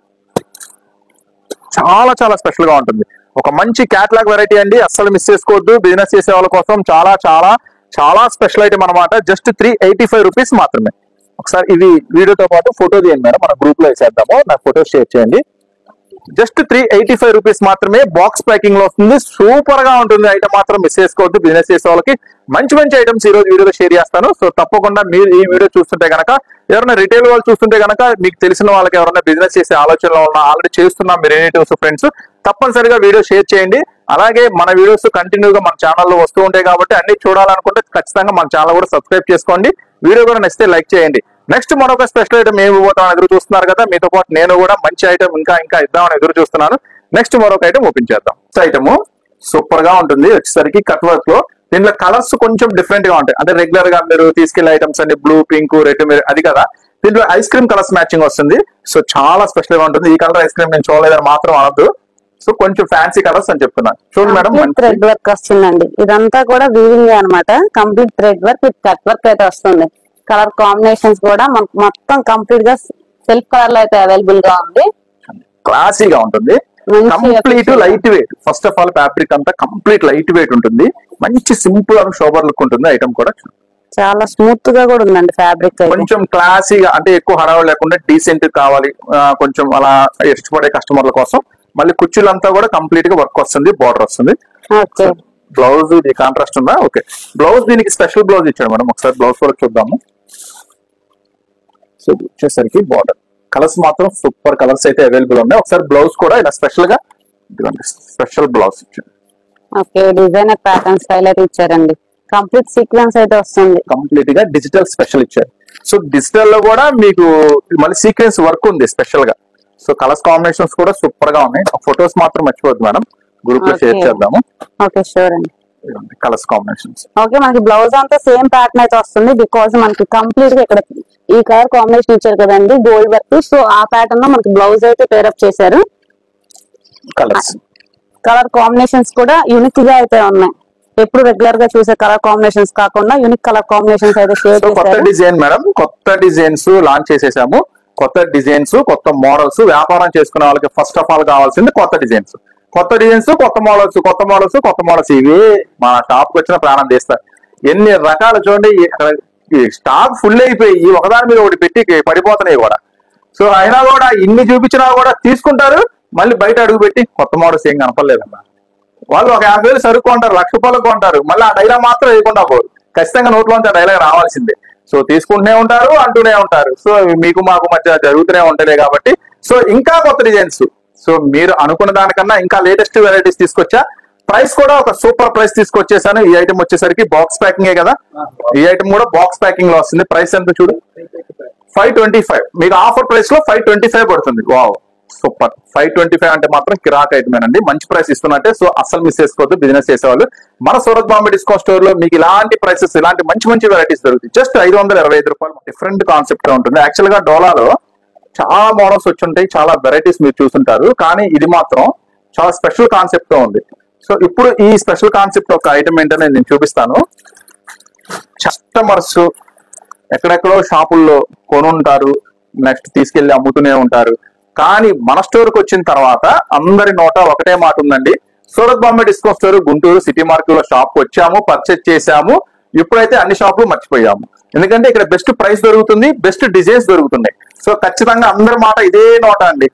చాలా చాలా స్పెషల్ గా ఉంటుంది. ఒక మంచి క్యాటలాగ్ వెరైటీ అండి, అస్సలు మిస్ చేసుకోవద్దు. బిజినెస్ చేసే వాళ్ళ కోసం చాలా చాలా చాలా స్పెషల్ ఐటమ్ అనమాట. జస్ట్ 385 రూపీస్ మాత్రమే. ఒకసారి ఇది వీడియోతో పాటు ఫోటో తీయండి మేడం, మన గ్రూప్ లో వేసేద్దాము. నాకు ఫోటో షేర్ చేయండి. జస్ట్ 385 రూపీస్ మాత్రమే. బాక్స్ ప్యాకింగ్ లో వస్తుంది. సూపర్ గా ఉంటుంది ఐటమ్, మాత్రం మిస్ చేసుకోవద్దు. బిజినెస్ చేసే వాళ్ళకి మంచి మంచి ఐటమ్స్ ఈ రోజు వీడియోలో షేర్ చేస్తాను. సో తప్పకుండా మీరు ఈ వీడియో చూస్తుంటే కనుక, ఎవరైనా రిటైల్ వాళ్ళు చూస్తుంటే కనుక, మీకు తెలిసిన వాళ్ళకి ఎవరైనా బిజినెస్ చేసే ఆలోచనలో ఉన్న, ఆల్రెడీ చేస్తున్నా మీ రిలేటివ్స్, ఫ్రెండ్స్, తప్పనిసరిగా వీడియో షేర్ చేయండి. అలాగే మన వీడియోస్ కంటిన్యూగా మన ఛానల్లో వస్తూ ఉంటాయి కాబట్టి అన్ని చూడాలనుకుంటే ఖచ్చితంగా మన ఛానల్ కూడా సబ్స్క్రైబ్ చేసుకోండి. వీడియో కూడా నచ్చితే లైక్ చేయండి. నెక్స్ట్ మరొక స్పెషల్ ఐటమ్ ఏమి ఇవ్వతామని ఎదురు చూస్తున్నారు కదా, మీతో పాటు నేను కూడా మంచి ఐటమ్ ఇంకా ఇద్దామని ఎదురు చూస్తున్నాను. నెక్స్ట్ మరొక ఐటమ్ ఓపెన్ చేద్దాం. ఐటమ్ సూపర్ గా ఉంటుంది. వచ్చేసరికి కట్ వర్క్ లో దీంట్లో కలర్స్ కొంచెం డిఫరెంట్ గా ఉంటాయి. అంటే రెగ్యులర్ గా మీరు తీసుకెళ్లే ఐటమ్స్ అండి, బ్లూ, పింక్, రెడ్, అది కదా. దీంట్లో ఐస్ క్రీమ్ కలర్స్ మ్యాచింగ్ వస్తుంది. సో చాలా స్పెషల్ గా ఉంటుంది. ఈ కలర్ ఐస్ క్రీమ్ నేను చూడలేదని మాత్రం అనొద్దు. సో కొంచెం ఫ్యాన్సీ కలర్స్ అని చెప్తున్నాను. చూడండి మేడం, థ్రెడ్ వర్క్ వస్తుందండి. ఇదంతా కూడా వీవింగ్ అనమాట. Complete thread work with cut work అయితే వస్తుంది. కలర్ కాంబినేషన్స్ కూడా మనకు మొత్తం కంప్లీట్ గా సెల్ఫ్ కలర్ లో అయితే అవైలబుల్ గా ఉంది. క్లాసీగా ఉంటుంది. Complete light weight. First of all fabric అంతా కంప్లీట్ లైట్ వెయిట్ ఉంటుంది. మంచి సింపుల్ అండ్ షోబర్ లుక్ ఉంటుంది. ఐటమ్ కూడా చాలా స్మూత్ గా కూడా ఉందండి ఫ్యాబ్రిక్. కొంచెం క్లాసీగా, అంటే ఎక్కువ హడావుడు లేకుండా డీసెంట్ కావాలి కొంచెం అలా ఇష్టపడే కస్టమర్ల కోసం. మళ్ళీ కుర్చీలంతా కూడా కంప్లీట్ గా వర్క్ వస్తుంది. బార్డర్ వస్తుంది. బ్లౌజ్ ఇది కాంట్రాస్ట్ ఉందా? ఓకే. బ్లౌజ్ దీనికి స్పెషల్ బ్లౌజ్ ఇచ్చాడు మనం. ఒకసారి బ్లౌజ్ కూడా చూద్దాము. సో వచ్చేసరికి బార్డర్ కలర్స్ మాత్రం సూపర్ కలర్స్ అయితే అవైలబుల్ ఉన్నాయి. ఒకసారి బ్లౌజ్ కూడా ఇలా స్పెషల్ గా స్పెషల్ బ్లౌజ్ ఇచ్చాడు. ఓకే, డిజైనర్ ప్యాటర్న్ స్టైల్ అయితే ఇచ్చారండి. కంప్లీట్ సీక్వెన్స్ అయితే వస్తుంది. కంప్లీట్ గా డిజిటల్ స్పెషల్ ఇచ్చారు. సో డిజిటల్ లో కూడా మీకు మళ్ళీ సీక్వెన్స్ వర్క్ ఉంది స్పెషల్ గా. సో కలర్స్ కాంబినేషన్స్ కూడా సూపర్ గా ఉన్నాయి. ఫొటోస్ మాత్రం మర్చిపోద్దు మేడం, గ్రూప్ లో షేర్ చేద్దాము. ఓకే, షూర్ అండి. కలర్స్ కాంబినేషన్స్ ఓకే, మనకి బ్లౌజ్ అంతా సేమ్ ప్యాటర్న్ అయితే వస్తుంది. బికాస్ మనకి కంప్లీట్ గా ఇక్కడ ఈ కలర్ కాంబినేషన్ ఇచ్చారు కదండి, గోల్డ్ వర్క్. సో ఆ ప్యాటర్న్ లో మనకి బ్లౌజ్ అయితే పేరప్ చేశారు. కలర్ కాంబినేషన్స్ కూడా యూనిక్ గా అయితే ఉన్నాయి. ఎప్పుడు రెగ్యులర్ గా చూసే కలర్ కాంబినేషన్స్ కాకుండా యూనిక్ కలర్ కాంబినేషన్స్ అయితే షేర్ చేశారు. కొత్త డిజైన్ మేడం, కొత్త డిజైన్స్ లాంచ్ చేసేసాము. కొత్త డిజైన్స్, కొత్త మోడల్స్. వ్యాపారం చేసుకునే వాళ్ళకి ఫస్ట్ ఆఫ్ ఆల్ కావాల్సింది కొత్త డిజైన్స్, కొత్త డిజైన్స్, కొత్త మోడల్స్, కొత్త మోడల్స్, కొత్త మోడల్స్. ఇవి మన షాప్ కి వచ్చిన ప్రాణం తీస్తారు. ఎన్ని రకాలు చూడండి. స్టాక్ ఫుల్ అయిపోయి ఒకదాని మీద ఒకటి పెట్టి పడిపోతున్నాయి కూడా. సో అయినా కూడా ఇన్ని చూపించినా కూడా తీసుకుంటారు. మళ్ళీ బయట అడుగు పెట్టి కొత్త మోడల్స్ ఏం కనపడలేదమ్మా. వాళ్ళు ఒక 50,000 సరుకు కొంటారు, 1,00,000 రూపాయలు కొంటారు. మళ్ళీ ఆ డైలాగ్ మాత్రం వేయకుండా పోరు. ఖచ్చితంగా నోట్లోంచి ఆ డైలాగ్ రావాల్సిందే. సో తీసుకుంటూనే ఉంటారు, అంటూనే ఉంటారు. సో మీకు మాకు మధ్య జరుగుతూనే ఉంటాయి కాబట్టి. సో ఇంకా కొత్త డిజైన్స్, సో మీరు అనుకున్న దానికన్నా ఇంకా లేటెస్ట్ వెరైటీస్ తీసుకొచ్చా. ప్రైస్ కూడా ఒక సూపర్ ప్రైస్ తీసుకొచ్చేసాను. ఈ ఐటమ్ వచ్చేసరికి బాక్స్ ప్యాకింగ్ కదా, ఈ ఐటమ్ కూడా బాక్స్ ప్యాకింగ్ లో వస్తుంది. ప్రైస్ ఎంత చూడు, 525. మీకు ఆఫర్ ప్రైస్ లో 525 పడుతుంది. Wow super. 525 అంటే మాత్రం కిరాక్ ఐటమేనండి, మంచి ప్రైస్ ఇస్తున్నట్టే. సో అస్సలు మిస్ చేసుకోవద్దు బిజినెస్ చేసేవాళ్ళు. మన సూరత్ బాంబే డిస్కౌంట్ స్టోర్ లో మీకు ఇలాంటి ప్రైసెస్, ఇలాంటి మంచి మంచి వెరైటీస్ దొరుకుతాయి. జస్ట్ 525 రూపాయలు. డిఫరెంట్ కాన్సెప్ట్ గా ఉంటుంది. యాక్చువల్ గా డోలాలో చాలా మోడల్స్ వచ్చి ఉంటాయి, చాలా వెరైటీస్ మీరు చూస్తుంటారు, కానీ ఇది మాత్రం చాలా స్పెషల్ కాన్సెప్ట్ తో ఉంది. సో ఇప్పుడు ఈ స్పెషల్ కాన్సెప్ట్ ఒక ఐటమ్ ఏంటో నేను చూపిస్తాను. కస్టమర్స్ ఎక్కడెక్కడో షాపుల్లో కొనుంటారు, నెక్స్ట్ తీసుకెళ్లి అమ్ముతూనే ఉంటారు. కానీ మన స్టోర్ కి వచ్చిన తర్వాత అందరి నోట ఒకటే మాట ఉందండి, Surat Bombay discount store Guntur city market లో షాప్ కి వచ్చాము, పర్చేజ్ చేశాము. ఇప్పుడైతే అన్ని షాపులు మర్చిపోయాము, ఎందుకంటే ఇక్కడ బెస్ట్ ప్రైస్ దొరుకుతుంది, బెస్ట్ డిజైన్స్ దొరుకుతున్నాయి. సో ఖచ్చితంగా అందరి మాట ఇదే నోట అండి.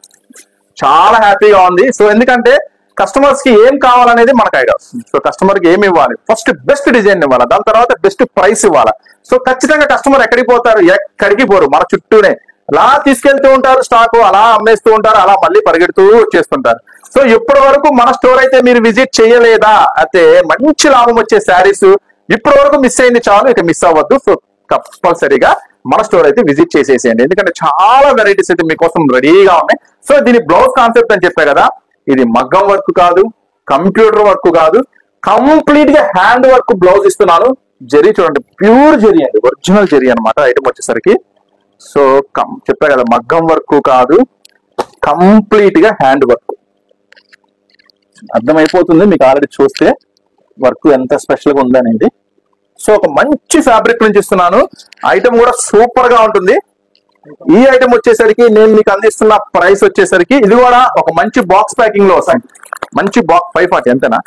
చాలా హ్యాపీగా ఉంది. సో ఎందుకంటే కస్టమర్స్ కి ఏం కావాలనేది మనకు ఐడియా వస్తుంది. సో కస్టమర్ కి ఏమి ఇవ్వాలి, ఫస్ట్ బెస్ట్ డిజైన్ ఇవ్వాలి, దాని తర్వాత బెస్ట్ ప్రైస్ ఇవ్వాలి. సో ఖచ్చితంగా కస్టమర్ ఎక్కడికి పోతారు, ఎక్కడికి పోరు, మన చుట్టూనే అలా తీసుకెళ్తూ ఉంటారు, స్టాక్ అలా అమ్మేస్తూ ఉంటారు, అలా మళ్ళీ పరిగెడుతూ వచ్చేస్తుంటారు. సో ఇప్పటి వరకు మన స్టోర్ అయితే మీరు విజిట్ చేయలేదా, అయితే మంచి లాభం వచ్చే శారీస్ ఇప్పటి వరకు మిస్ అయింది చాలు, ఇక మిస్ అవ్వద్దు. సో కంపల్సరీగా మన స్టోర్ అయితే విజిట్ చేసేసేయండి, ఎందుకంటే చాలా వెరైటీస్ అయితే మీకోసం రెడీగా ఉన్నాయి. సో దీని బ్లౌజ్ కాన్సెప్ట్ అని చెప్పా కదా, ఇది మగ్గం వర్క్ కాదు, కంప్యూటర్ వర్క్ కాదు, కంప్లీట్ గా హ్యాండ్ వర్క్ బ్లౌజ్ ఇస్తున్నాను. జరీ చూడండి, ప్యూర్ జరీ అండి, ఒరిజినల్ జరీ అనమాట ఐటమ్ వచ్చేసరికి. సో చెప్పా కదా, మగ్గం వర్క్ కాదు, కంప్లీట్ గా హ్యాండ్ వర్క్. అర్థమైపోతుంది మీకు ఆల్రెడీ చూస్తే వర్క్ ఎంత స్పెషల్ గా ఉందనేది. సో ఒక మంచి ఫ్యాబ్రిక్ నుంచి ఇస్తున్నాను. ఐటమ్ కూడా సూపర్ గా ఉంటుంది. ఈ ఐటమ్ వచ్చేసరికి నేను మీకు అందిస్తున్న ప్రైస్ వచ్చేసరికి ఇది కూడా ఒక మంచి బాక్స్ ప్యాకింగ్ లో వస్తుంది. మంచి బాక్స్ 540 ఎంతనా,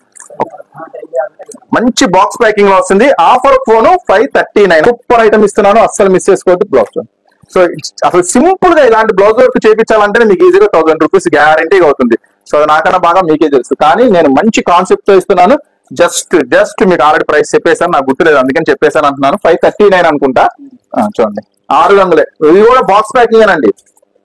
మంచి బాక్స్ ప్యాకింగ్ లో వస్తుంది. Offer phone 539. సూపర్ ఐటమ్ ఇస్తున్నాను, అస్సలు మిస్ చేసుకోవద్దు. బ్లౌజ్ సో అసలు సింపుల్ గా ఇలాంటి బ్లౌజ్ వర్క్ చేయించాలంటే మీకు ఈజీగా 1000 రూపీస్ గ్యారంటీగా అవుతుంది. సో అది నాకన్నా బాగా మీకే తెలుసు, కానీ నేను మంచి కాన్సెప్ట్ తో ఇస్తున్నాను. జస్ట్ మీకు ఆల్రెడీ ప్రైస్ చెప్పేసాను, నాకు గుర్తులేదు అందుకని చెప్పేసాను అంటున్నాను. 539 అనుకుంటా. చూడండి 600. ఇది కూడా బాక్స్ ప్యాకింగ్ అండి,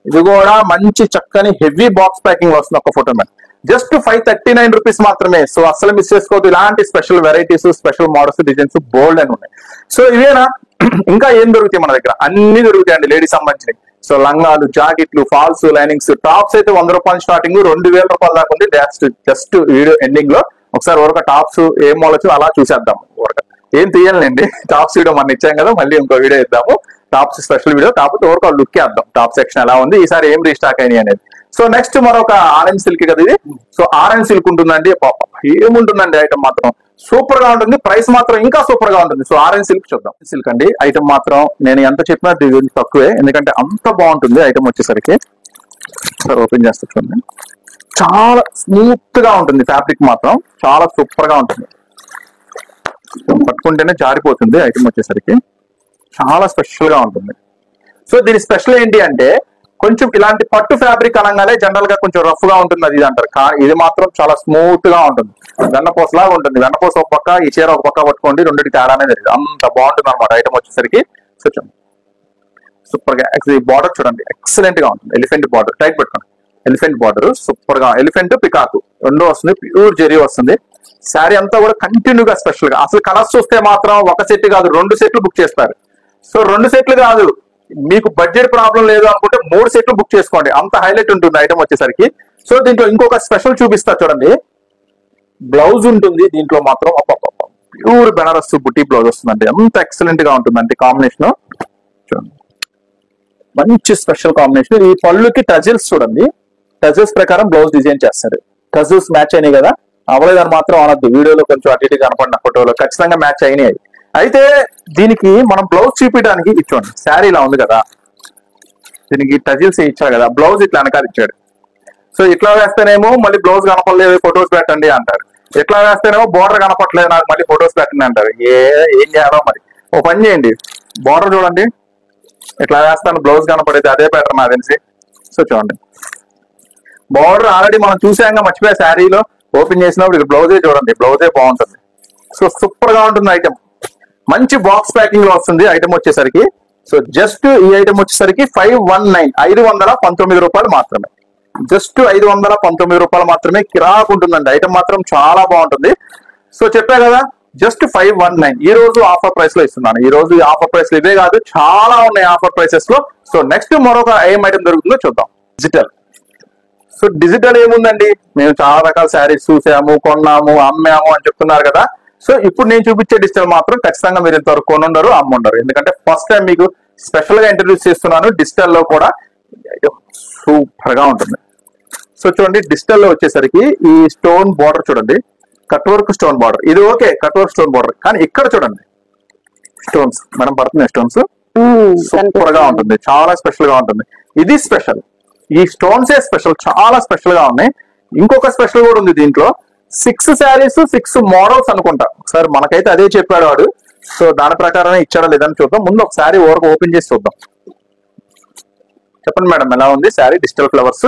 ఇది కూడా మంచి చక్కని హెవీ బాక్స్ ప్యాకింగ్ వస్తుంది. ఒక ఫోటో మీద జస్ట్ 539 రూపీస్ మాత్రమే. సో అసలు మిస్ చేసుకోవద్దు. ఇలాంటి special varieties, special models, designs బోల్డ్ అని ఉన్నాయి. సో ఇవేనా, ఇంకా ఏం దొరుకుతాయి మన దగ్గర, అన్ని దొరుకుతాయండి లేడీస్ సంబంధించినవి. సో లంగాలు, జాకెట్లు, ఫాల్స్, లైనింగ్స్, టాప్స్ అయితే 100 రూపాయలు స్టార్టింగ్, 2000 రూపాయల దాకా ఉంది. జస్ట్ వీడియో ఎండింగ్ లో ఒకసారి ఒక టాప్స్ ఏం మోడల్స్ అలా చూసేద్దాం. ఏం తీయాలండి, టాప్స్ వీడియో మనం ఇచ్చాం కదా, మళ్ళీ ఇంకో వీడియో ఇద్దాము, టాప్స్ స్పెషల్ వీడియో. కాకపోతే ఒక లుక్ వేద్దాం, టాప్ సెక్షన్ ఎలా ఉంది, ఈసారి ఏం రీస్టాక్ అయినాయి అనేది. సో నెక్స్ట్ మరొక ఆరెంజ్ సిల్క్ కదా ఇది. సో ఆరెంజ్ సిల్క్ ఉంటుందండి, ఏముంటుందండి ఐటమ్ మాత్రం సూపర్ గా ఉంటుంది, ప్రైస్ మాత్రం ఇంకా సూపర్ గా ఉంటుంది. సో ఆరెంజ్ సిల్క్ చూద్దాం. సిల్క్ అండి ఐటమ్ మాత్రం నేను ఎంత చెప్పినా దీని తక్కువే, ఎందుకంటే అంత బాగుంటుంది ఐటమ్ వచ్చేసరికి. సార్ ఓపెన్ చేస్తా చూడండి, చాలా స్మూత్ గా ఉంటుంది, ఫ్యాబ్రిక్ మాత్రం చాలా సూపర్ గా ఉంటుంది. పట్టుకుంటేనే జారిపోతుంది ఐటమ్ వచ్చేసరికి, చాలా స్పెషల్ గా ఉంటుంది. సో దీని స్పెషల్ ఏంటి అంటే, కొంచెం ఇలాంటి పట్టు ఫ్యాబ్రిక్ అనగానే జనరల్ గా కొంచెం రఫ్ గా ఉంటుంది అది అంటారు, కానీ ఇది మాత్రం చాలా స్మూత్ గా ఉంటుంది, వెన్నపూస లాగా ఉంటుంది. వెన్నపూస ఒక పక్క, ఈ చీర ఒక పక్క పట్టుకోండి, రెండింటి తేడానే తెలియదు, అంత బాగుంటుంది అనమాట ఐటమ్ వచ్చేసరికి. సో చూడండి సూపర్ గా, బార్డర్ చూడండి ఎక్సలెంట్ గా ఉంటుంది. ఎలిఫెంట్ బార్డర్ టైట్ పెట్టుకోండి, ఎలిఫెంట్ బార్డర్ సూపర్ గా, ఎలిఫెంట్ పికాకు రెండు వస్తుంది, ప్యూర్ జెరీ వస్తుంది. శారీ అంతా కూడా కంటిన్యూగా స్పెషల్ గా. అసలు కలర్స్ చూస్తే మాత్రం ఒక సెట్ కాదు 2 సెట్లు బుక్ చేస్తారు. సో 2 సెట్లు కాదు, మీకు బడ్జెట్ ప్రాబ్లం లేదు అనుకుంటే 3 సెట్లు బుక్ చేసుకోండి, అంత హైలైట్ ఉంటుంది ఐటమ్ వచ్చేసరికి. సో దీంట్లో ఇంకొక స్పెషల్ చూపిస్తా చూడండి, బ్లౌజ్ ఉంటుంది దీంట్లో మాత్రం ప్యూర్ బెనారస్ బుట్టి బ్లౌజ్ వస్తుందండి, ఎంత ఎక్సలెంట్ గా ఉంటుందండి కాంబినేషన్. చూడండి మంచి స్పెషల్ కాంబినేషన్. ఈ పళ్ళుకి టజిల్స్ చూడండి, టజిల్స్ ప్రకారం బ్లౌజ్ డిజైన్ చేస్తారు. టజిల్స్ మ్యాచ్ అయినాయి కదా, అవలేదని మాత్రం అనొద్దు, వీడియోలో కొంచెం అటు ఇటు కనపడిన ఫోటోలో ఖచ్చితంగా మ్యాచ్ అయినాయి. అయితే దీనికి మనం బ్లౌజ్ చూపించడానికి ఇచ్చోండి, శారీ ఇలా ఉంది కదా, దీనికి టజిల్స్ ఇచ్చారు కదా, బ్లౌజ్ ఇట్లా వెనకాల ఇచ్చాడు. సో ఇట్లా వేస్తేనేమో మళ్ళీ బ్లౌజ్ కనపడలేదు ఫొటోస్ పెట్టండి అంటారు, ఇట్లా వేస్తేనేమో బోర్డర్ కనపడలేదు నాకు మళ్ళీ ఫొటోస్ పెట్టండి అంటారు. ఏం చేయాలో మరి, ఓ పని చేయండి, బోర్డర్ చూడండి ఇట్లా వేస్తాను, బ్లౌజ్ కనపడేది అదే బెటర్ నాకు తెలిసి. సో చూడండి బోర్డర్ ఆల్రెడీ మనం చూసాక మర్చిపోయా, శారీలో ఓపెన్ చేసినప్పుడు బ్లౌజే చూడండి, బ్లౌజే బాగుంటుంది. సో సూపర్ గా ఉంటుంది ఐటమ్, మంచి బాక్స్ ప్యాకింగ్ లో వస్తుంది ఐటమ్ వచ్చేసరికి. సో జస్ట్ ఈ ఐటమ్ వచ్చేసరికి 519 రూపాయలు మాత్రమే. జస్ట్ 519 రూపాయలు మాత్రమే. కిరాకు ఉంటుందండి, ఐటమ్ మాత్రం చాలా బాగుంటుంది. సో చెప్పా కదా, జస్ట్ 519 ఈ రోజు ఆఫర్ ప్రైస్ లో ఇస్తున్నాను. ఈ రోజు ఆఫర్ ప్రైస్ ఇవే కాదు, చాలా ఉన్నాయి ఆఫర్ ప్రైసెస్ లో. సో నెక్స్ట్ మరొక ఏం ఐటమ్ దొరుకుతుందో చూద్దాం. డిజిటల్. సో డిజిటల్ ఏముందండి, మేము చాలా రకాల శారీస్ చూసాము, కొన్నాము, అమ్మాము అని చెప్తున్నారు కదా. సో ఇప్పుడు నేను చూపించే డిజిటల్ మాత్రం ఖచ్చితంగా మీరు ఇంతవరకు కొనుండరు, అమ్ముండరు. ఎందుకంటే ఫస్ట్ టైం మీకు స్పెషల్ గా ఇంట్రడ్యూస్ చేస్తున్నాను. డిజిటల్ లో కూడా సూపర్ గా ఉంటుంది. సో చూడండి, డిజిటల్ లో వచ్చేసరికి ఈ స్టోన్ బార్డర్ చూడండి, కట్ వర్క్ స్టోన్ బార్డర్. ఇది okay, cut work stone border, కానీ ఇక్కడ చూడండి స్టోన్స్ మనం పడుతున్నాయి. స్టోన్స్ సూపర్ గా ఉంటుంది, చాలా స్పెషల్ గా ఉంటుంది. ఇది స్పెషల్, ఈ స్టోన్స్ స్పెషల్, చాలా స్పెషల్ గా ఉన్నాయి. ఇంకొక స్పెషల్ కూడా ఉంది దీంట్లో. 6 శారీస్ 6 మోడల్స్ అనుకుంటా. ఒకసారి మనకైతే అదే చెప్పాడు వాడు. సో దాని ప్రకారమే ఇచ్చాడో లేదని చూద్దాం. ముందు ఒక శారీ ఓపెన్ చేసి చూద్దాం. చెప్పండి మేడం, ఎలా ఉంది శారీ? డిజిటల్ ఫ్లవర్స్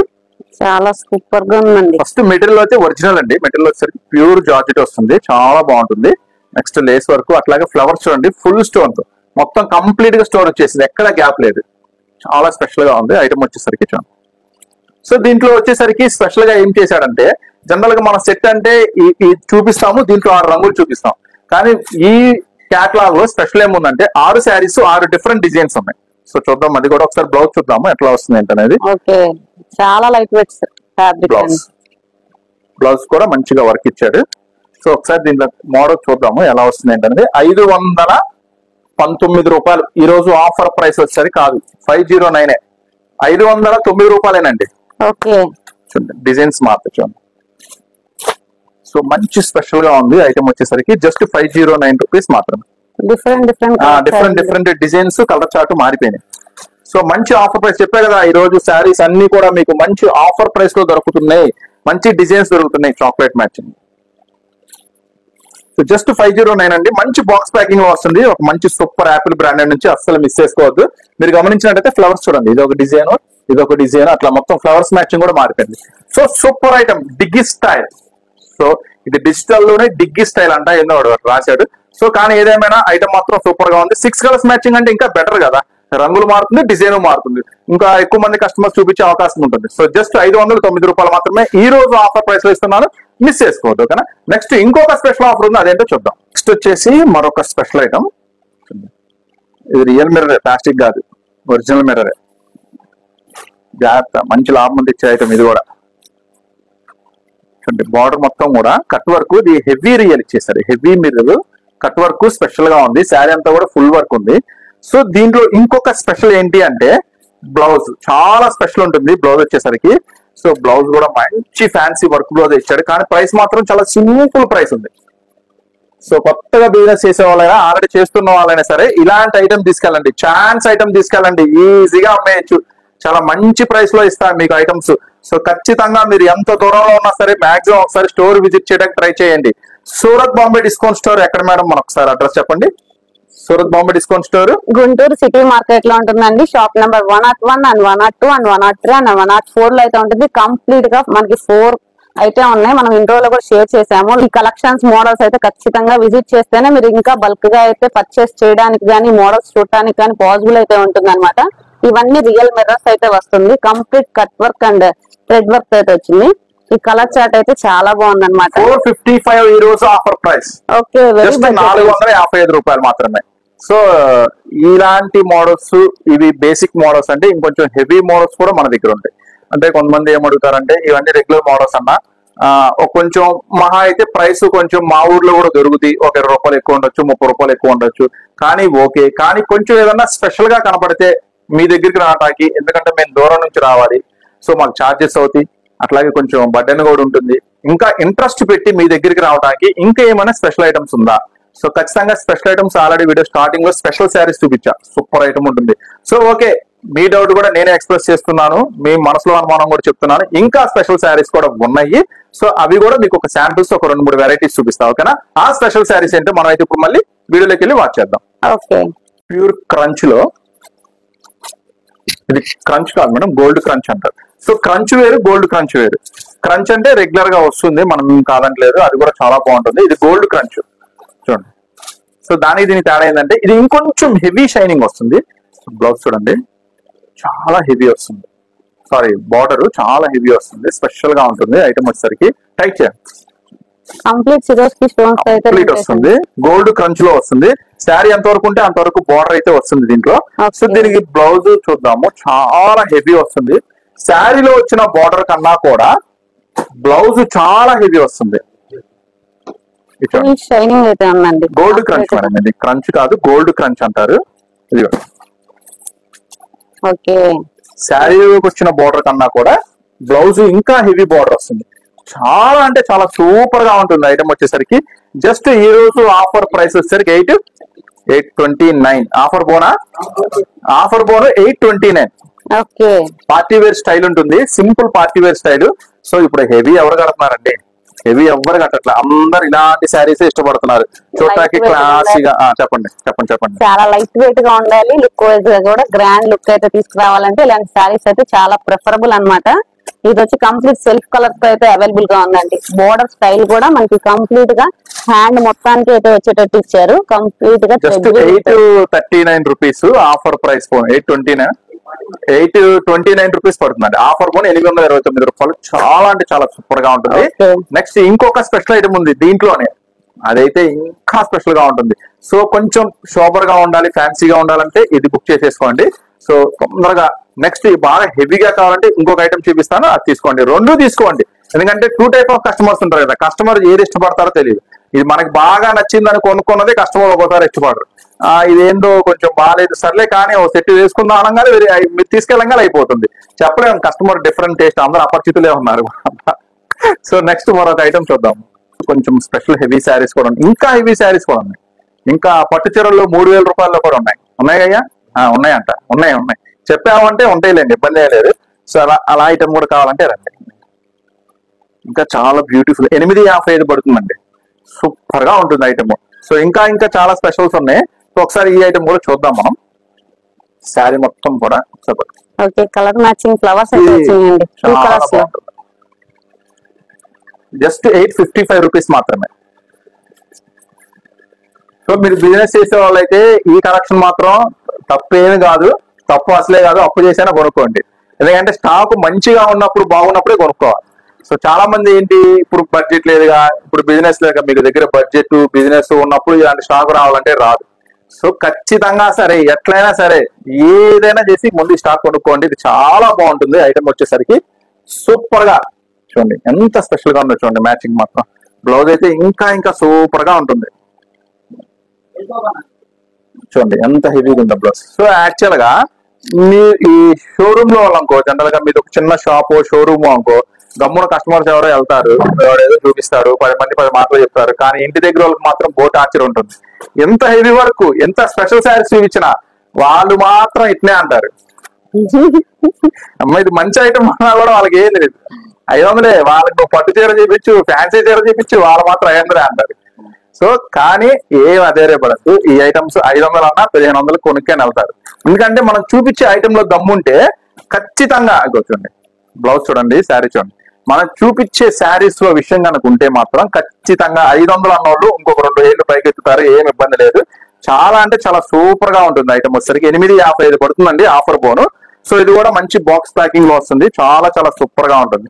చాలా సూపర్ గా ఉందండి. ఫస్ట్ మెటీరియల్ అయితే ఒరిజినల్ అండి. మెటీరియల్ వచ్చేసరికి ప్యూర్ జార్జెట్ వస్తుంది, చాలా బాగుంటుంది. నెక్స్ట్ లేస్ వర్క్, అట్లాగే ఫ్లవర్స్ చూడండి, ఫుల్ స్టోన్ తో మొత్తం కంప్లీట్ గా స్టోన్ వచ్చేసింది, ఎక్కడ గ్యాప్ లేదు. చాలా స్పెషల్ గా ఉంది ఐటమ్ వచ్చేసరికి చూడండి. సో దీంట్లో వచ్చేసరికి స్పెషల్ గా ఏం చేశాడంటే, జనరల్ గా మన సెట్ అంటే ఈ చూపిస్తాము, దీంట్లో 6 రంగులు చూపిస్తాం. కానీ ఈ క్యాటలాగ్ స్పెషల్ ఏముందంటే 6 శారీస్ 6 డిఫరెంట్ డిజైన్స్ ఉన్నాయి. సో చూద్దాం, అది కూడా ఒకసారి బ్లౌజ్ చూద్దాము ఎట్లా వస్తుంది ఏంటనేది. ఓకే, చాలా లైట్ వెయిట్ ఫ్యాబ్రిక్. బ్లౌజ్ కూడా మంచిగా వర్క్ ఇచ్చాడు. సో ఒకసారి దీంట్లో మోడల్ చూద్దాము ఎలా వస్తుంది ఏంటనేది. 519 రూపాయలు ఈ రోజు ఆఫర్ ప్రైస్ వచ్చేసరికి కాదు, 509. 509 రూపాయలేనండి. ఓకే, చూడండి డిజైన్స్ మాత్రం చూడండి. సో మంచి స్పెషల్ గా ఉంది ఐటమ్ వచ్చేసరికి. జస్ట్ 509 రూపీస్ మాత్రమే. డిఫరెంట్ డిజైన్స్, కలర్ చార్ట్ మారిపోయినాయి. సో మంచి ఆఫర్ ప్రైస్ చెప్పే కదా, ఈ రోజు శారీస్ అన్ని కూడా మీకు మంచి ఆఫర్ ప్రైస్ లో దొరుకుతున్నాయి. మంచి డిజైన్స్ దొరుకుతున్నాయి, చాక్లెట్ మ్యాచింగ్. సో జస్ట్ 509 అండి. మంచి బాక్స్ ప్యాకింగ్ లో వస్తుంది. ఒక మంచి సూపర్ యాపిల్ బ్రాండెడ్ నుంచి అస్సలు మిస్ చేసుకోవద్దు. మీరు గమనించినట్టయితే ఫ్లవర్స్ చూడండి, ఇదొక డిజైన్ అట్లా మొత్తం ఫ్లవర్స్ మ్యాచింగ్ కూడా మారిపోయింది. So super item, Diggy style. So ఇది డిజిటల్ లోనే డిగ్గీ స్టైల్ అంట ఎన్నో రాశాడు. సో కానీ ఏదేమైనా ఐటమ్ మాత్రం సూపర్ గా ఉంది. 6 కలర్స్ మ్యాచింగ్ అంటే ఇంకా బెటర్ కదా, రంగులు మారుతుంది, డిజైన్ మారుతుంది, ఇంకా ఎక్కువ మంది కస్టమర్స్ చూపించే అవకాశం ఉంటుంది. సో జస్ట్ 509 రూపాయలు మాత్రమే ఈ రోజు ఆఫర్ ప్రైస్ లో ఇస్తున్నాను, మిస్ చేసుకోవద్దు. ఓకేనా. నెక్స్ట్ ఇంకొక స్పెషల్ ఆఫర్ ఉంది, అదేంటో చూద్దాం. నెక్స్ట్ వచ్చేసి మరొక స్పెషల్ ఐటమ్. ఇది రియల్ మిర్రర్, ప్లాస్టిక్ కాదు, ఒరిజినల్ మిర్రరే. జాగ్రత్త, మంచి లాభం ఉంది ఇచ్చే ఐటమ్ ఇది కూడా. చూడండి బార్డర్ మొత్తం కూడా కట్ వర్క్, ఇది హెవీ రియల్ ఇచ్చేసారు. Heavy mirror cut work special గా ఉంది. శారీ అంతా కూడా ఫుల్ వర్క్ ఉంది. సో దీంట్లో ఇంకొక స్పెషల్ ఏంటి అంటే బ్లౌజ్ చాలా స్పెషల్ ఉంటుంది. బ్లౌజ్ వచ్చేసరికి సో బ్లౌజ్ కూడా మంచి ఫ్యాన్సీ వర్క్ బ్లౌజ్ ఇచ్చాడు, కానీ ప్రైస్ మాత్రం చాలా సింపుల్ ప్రైస్ ఉంది. సో కొత్తగా బిజినెస్ చేసే వాళ్ళైనా, ఆల్రెడీ చేస్తున్న వాళ్ళైనా సరే ఇలాంటి ఐటమ్ తీసుకెళ్ళండి, ఛాన్స్ ఐటమ్ తీసుకెళ్ళండి, ఈజీగా అమ్మేయచ్చు. చాలా మంచి ప్రైస్ లో ఇస్తాను మీకు ఐటమ్స్. సో ఖచ్చితంగా మీరు ఎంత దూరంలో ఉన్నా సరే మాక్సిమం ఒకసారి స్టోర్ విజిట్ చేయడానికి ట్రై చేయండి. సూరత్ బాంబే డిస్కౌంట్ స్టోర్ ఎక్కడ మేడం? మనకు ఒకసారి అడ్రస్ చెప్పండి. Surat Bombay discount store Guntur city market లో ఉంటుందండి. Shop number 101 and 102 and 103 and 104 లో అయితే ఉంటుంది. కంప్లీట్ గా మనకి 4 అయితే ఉన్నాయి. మనం ఇంట్రోలో కూడా షేర్ చేసాము. ఈ కలెక్షన్స్ మోడల్స్ అయితే ఖచ్చితంగా విజిట్ చేస్తేనే మీరు ఇంకా బల్క్ గా అయితే పర్చేస్ చేయడానికి కానీ మోడల్స్ చూడటానికి కానీ పాసిబుల్ అయితే ఉంటుంది అనమాట. ఇవన్నీ రియల్ మిర్రర్స్ అయితే వస్తుంది. Complete cut work and thread work అయితే వచ్చింది. ఈ కలర్ చార్ట్ అయితే చాలా బాగుంది అనమాట. 455 ఈ రోజు ఆఫర్ ప్రైస్. ఓకే, 455 రూపాయలు మాత్రమే. సో ఇలాంటి మోడల్స్, ఇవి బేసిక్ మోడల్స్ అంటే ఇంకొంచెం హెవీ మోడల్స్ కూడా మన దగ్గర ఉంటాయి. అంటే కొంతమంది ఏమడుగుతారంటే ఇవన్నీ రెగ్యులర్ మోడల్స్ అన్నా కొంచెం మహా అయితే ప్రైస్ కొంచెం మా ఊర్లో కూడా దొరుకుతాయి. ఒక 20 రూపాయలు ఎక్కువ ఉండొచ్చు, 30 రూపాయలు ఎక్కువ ఉండొచ్చు. కానీ ఓకే, కానీ కొంచెం ఏదన్నా స్పెషల్ గా కనపడితే మీ దగ్గరికి రావడానికి, ఎందుకంటే మేము దూరం నుంచి రావాలి, సో మాకు ఛార్జెస్ అవుతాయి, అట్లాగే కొంచెం బర్డెన్ కూడా ఉంటుంది. ఇంకా ఇంట్రెస్ట్ పెట్టి మీ దగ్గరికి రావడానికి ఇంకా ఏమైనా స్పెషల్ ఐటమ్స్ ఉందా? సో ఖచ్చితంగా special items already video starting లో స్పెషల్ శారీస్ చూపించా, సూపర్ ఐటమ్ ఉంటుంది. సో ఓకే, మీ డౌట్ కూడా నేనే ఎక్స్ప్రెస్ చేస్తున్నాను, మీ మనసులో అనుమానం కూడా చెప్తున్నాను. ఇంకా స్పెషల్ శారీస్ కూడా ఉన్నాయి. సో అవి కూడా మీకు ఒక శాంపిల్స్ ఒక 2-3 వెరైటీస్ చూపిస్తా. ఓకేనా. ఆ స్పెషల్ శారీస్ ఏంటో మనం అయితే ఇప్పుడు మళ్ళీ వీడియోలోకి వెళ్ళి వాచ్ చేద్దాం. ఓకే, ప్యూర్ క్రంచ్ లో, ఇది క్రంచ్ కాదు మేడం, గోల్డ్ క్రంచ్ అంటారు. సో క్రంచ్ వేరు, గోల్డ్ క్రంచ్ వేరు. క్రంచ్ అంటే రెగ్యులర్ గా వస్తుంది, మనం కాదంటలేదు, అది కూడా చాలా బాగుంటుంది. ఇది గోల్డ్ క్రంచ్ చూడండి. సో దానికి దీనికి తేడా ఏంటంటే ఇది ఇంకొంచెం హెవీ షైనింగ్ వస్తుంది. బ్లౌజ్ చూడండి చాలా హెవీ వస్తుంది. సారీ బార్డర్ చాలా హెవీ వస్తుంది, స్పెషల్ గా ఉంటుంది ఐటమ్ వచ్చేసరికి. టైట్ చేయండి, కంప్లీట్ సిరోస్కి స్టోన్స్ అయితే కంప్లీట్ వస్తుంది, గోల్డ్ క్రంచ్ లో వస్తుంది. శారీ ఎంత వరకు ఉంటే అంతవరకు బార్డర్ అయితే వస్తుంది దీంట్లో. సో దీనికి బ్లౌజ్ చూద్దాము, చాలా హెవీ వస్తుంది. శారీలో వచ్చిన బార్డర్ కన్నా కూడా బ్లౌజ్ చాలా హెవీ వస్తుంది. షైనింగ్ అయితే ఉందండి, గోల్డ్ క్రంచ్ మేడం, ఇది క్రంచ్ కాదు గోల్డ్ క్రంచ్ అంటారు. ఇది ఓకే, శారీలోకి వచ్చిన బార్డర్ కన్నా కూడా బ్లౌజ్ ఇంకా హెవీ బార్డర్ వస్తుంది. చాలా అంటే చాలా సూపర్ గా ఉంటుంది ఐటమ్ వచ్చేసరికి. జస్ట్ ఈ రోజు ఆఫర్ ప్రైస్ వచ్చేసరికి 829. ఆఫర్ బోనా, ఆఫర్ బోన్ 829. ఓకే, పార్టీ వేర్ స్టైల్ ఉంటుంది, simple party wear style. So ఇప్పుడు హెవీ ఎవరు కడుతున్నారండి? హెవీ ఎవ్వరు కట్టట్లే, అందరు ఇలాంటి శారీస్ ఇష్టపడుతున్నారు చూడటానికి క్లాసీగా. చెప్పండి చెప్పండి చెప్పండి. చాలా లైట్ వెయిట్ గా ఉండాలి, లుక్ వైజ్ గా కూడా గ్రాండ్ లుక్ అయితే తీసుకురావాలంటే ఇలాంటి శారీస్ అయితే చాలా ప్రిఫరబుల్ అన్నమాట. ఇది వచ్చి కంప్లీట్ సెల్ఫ్ కలర్ తో అయితే అవైలబుల్ గా ఉందండి. బోర్డర్ స్టైల్ కూడా మనకి కంప్లీట్ గా హ్యాండ్ మొత్తానికి అయితే వచ్చేటట్టు ఇచ్చారు. కంప్లీట్ గా just 839 rupees offer price. 829 rupees పడుతుందండి. ఆఫర్ ఫోన్ 829 రూపాయలు. చాలా అంటే చాలా సూపర్ గా ఉంటుంది. నెక్స్ట్ ఇంకొక స్పెషల్ ఐటమ్ ఉంది దీంట్లోనే, అదైతే ఇంకా స్పెషల్ గా ఉంటుంది. సో కొంచెం సూపర్ గా ఉండాలి, ఫ్యాన్సీగా ఉండాలంటే ఇది బుక్ చేసేసుకోండి. సో తొందరగా నెక్స్ట్ బాగా హెవీగా కావాలంటే ఇంకొక ఐటమ్ చూపిస్తాను, అది తీసుకోండి. రెండు తీసుకోండి, ఎందుకంటే 2 టైప్ ఆఫ్ కస్టమర్స్ ఉంటారు కదా. కస్టమర్ ఏది ఇష్టపడతారో తెలియదు. ఇది మనకి బాగా నచ్చిందని కొనుక్కున్నది కస్టమర్ ఒక్కోసారి ఇష్టపడరు. ఇదేందో కొంచెం బాగాలేదు సర్లే కానీ ఓ సెట్ వేసుకుందాం అనగానే మీరు తీసుకెళ్ళంగా అయిపోతుంది. చెప్పలేము, కస్టమర్ డిఫరెంట్ టేస్ట్, అందరూ అపరిచితులే ఉన్నారు. సో నెక్స్ట్ మరొక ఐటమ్ చూద్దాం. కొంచెం స్పెషల్ హెవీ శారీస్ కూడా ఉన్నాయి, ఇంకా హెవీ శారీస్ కూడా ఉన్నాయి. ఇంకా పట్టు చీరలు 3000 రూపాయల్లో కూడా ఉన్నాయి. ఉన్నాయ్యా? ఉన్నాయంట, ఉన్నాయి. చెప్పామంటే ఉంటాయిలేండి, ఇబ్బంది లేదు. సో అలా ఐటమ్ కూడా కావాలంటే రండి. ఇంకా చాలా బ్యూటిఫుల్ 855 పడుతుందండి. సూపర్ గా ఉంటుంది ఐటమ్. సో ఇంకా చాలా స్పెషల్స్ ఉన్నాయి. సో ఒకసారి ఈ ఐటమ్ కూడా చూద్దాం మనం. శారీ మొత్తం కూడా కలర్ మ్యాచింగ్ ఫ్లవర్స్ వచ్చాయండి. జస్ట్ 855 రూపీస్ మాత్రమే. సో మీరు బిజినెస్ చేసే వాళ్ళైతే ఈ కలెక్షన్ మాత్రం తప్పేమి కాదు, తప్పు అసలే కాదు. అప్పు చేసైనా కొనుక్కోండి, ఎందుకంటే స్టాక్ మంచిగా ఉన్నప్పుడు బాగున్నప్పుడే కొనుక్కోవాలి. సో చాలా మంది ఏంటి, ఇప్పుడు బడ్జెట్ లేదుగా, ఇప్పుడు బిజినెస్ లేక మీకు దగ్గర బడ్జెట్ బిజినెస్ ఉన్నప్పుడు ఇలాంటి స్టాక్ రావాలంటే రాదు. సో ఖచ్చితంగా సరే ఎట్లయినా సరే ఏదైనా చేసి ముందు స్టాక్ కొనుక్కోండి. ఇది చాలా బాగుంటుంది ఐటమ్ వచ్చేసరికి. సూపర్ గా చూడండి, ఎంత స్పెషల్ గా ఉందో చూడండి. మ్యాచింగ్ మాత్రం బ్లౌజ్ అయితే ఇంకా సూపర్ గా ఉంటుంది. చూడండి ఎంత హెవీగా ఉందో బ్లౌజ్. సో యాక్చువల్ గా మీ ఈ షోరూమ్ లో అనుకో, జనరల్ గా మీది ఒక చిన్న షాప్ షోరూమ్ అనుకో, గమ్మున కస్టమర్స్ ఎవరో వెళ్తారు, ఏదో చూపిస్తారు, 10 మంది 10 మాటలు చెప్తారు. కానీ ఇంటి దగ్గర వాళ్ళకి మాత్రం బోట్ ఆశ్చర్యం ఉంటుంది. ఎంత హెవీ వర్క్, ఎంత స్పెషల్ శారీస్ చూపించినా వాళ్ళు మాత్రం ఇట్నే అంటారు, అమ్మ ఇది మంచి ఐటమ్ అన్నా కూడా వాళ్ళకి ఏం తెలియదు. 500 వాళ్ళకి పట్టు చీర చూపించు, ఫ్యాన్సీ చీర చూపించు, వాళ్ళు మాత్రం 500 అంటారు. సో కానీ ఏం అదేరే పడద్దు. ఈ ఐటమ్స్ 500 అన్నా 1500 కొనుక్కొని వెళ్తారు. ఎందుకంటే మనం చూపించే ఐటమ్ లో దమ్ముంటే ఖచ్చితంగా చూడండి బ్లౌజ్ చూడండి, శారీ చూడండి. మనం చూపించే శారీస్ లో విషయం కనుక ఉంటే మాత్రం ఖచ్చితంగా 500 అన్నోళ్ళు ఇంకొక 2 ఏళ్ళు పైకెత్తుతారు, ఏం ఇబ్బంది లేదు. చాలా అంటే చాలా సూపర్ గా ఉంటుంది ఐటమ్ వచ్చేసరికి. 855 పడుతుందండి ఆఫర్ బోను. సో ఇది కూడా మంచి బాక్స్ ప్యాకింగ్ లో వస్తుంది, చాలా సూపర్ గా ఉంటుంది.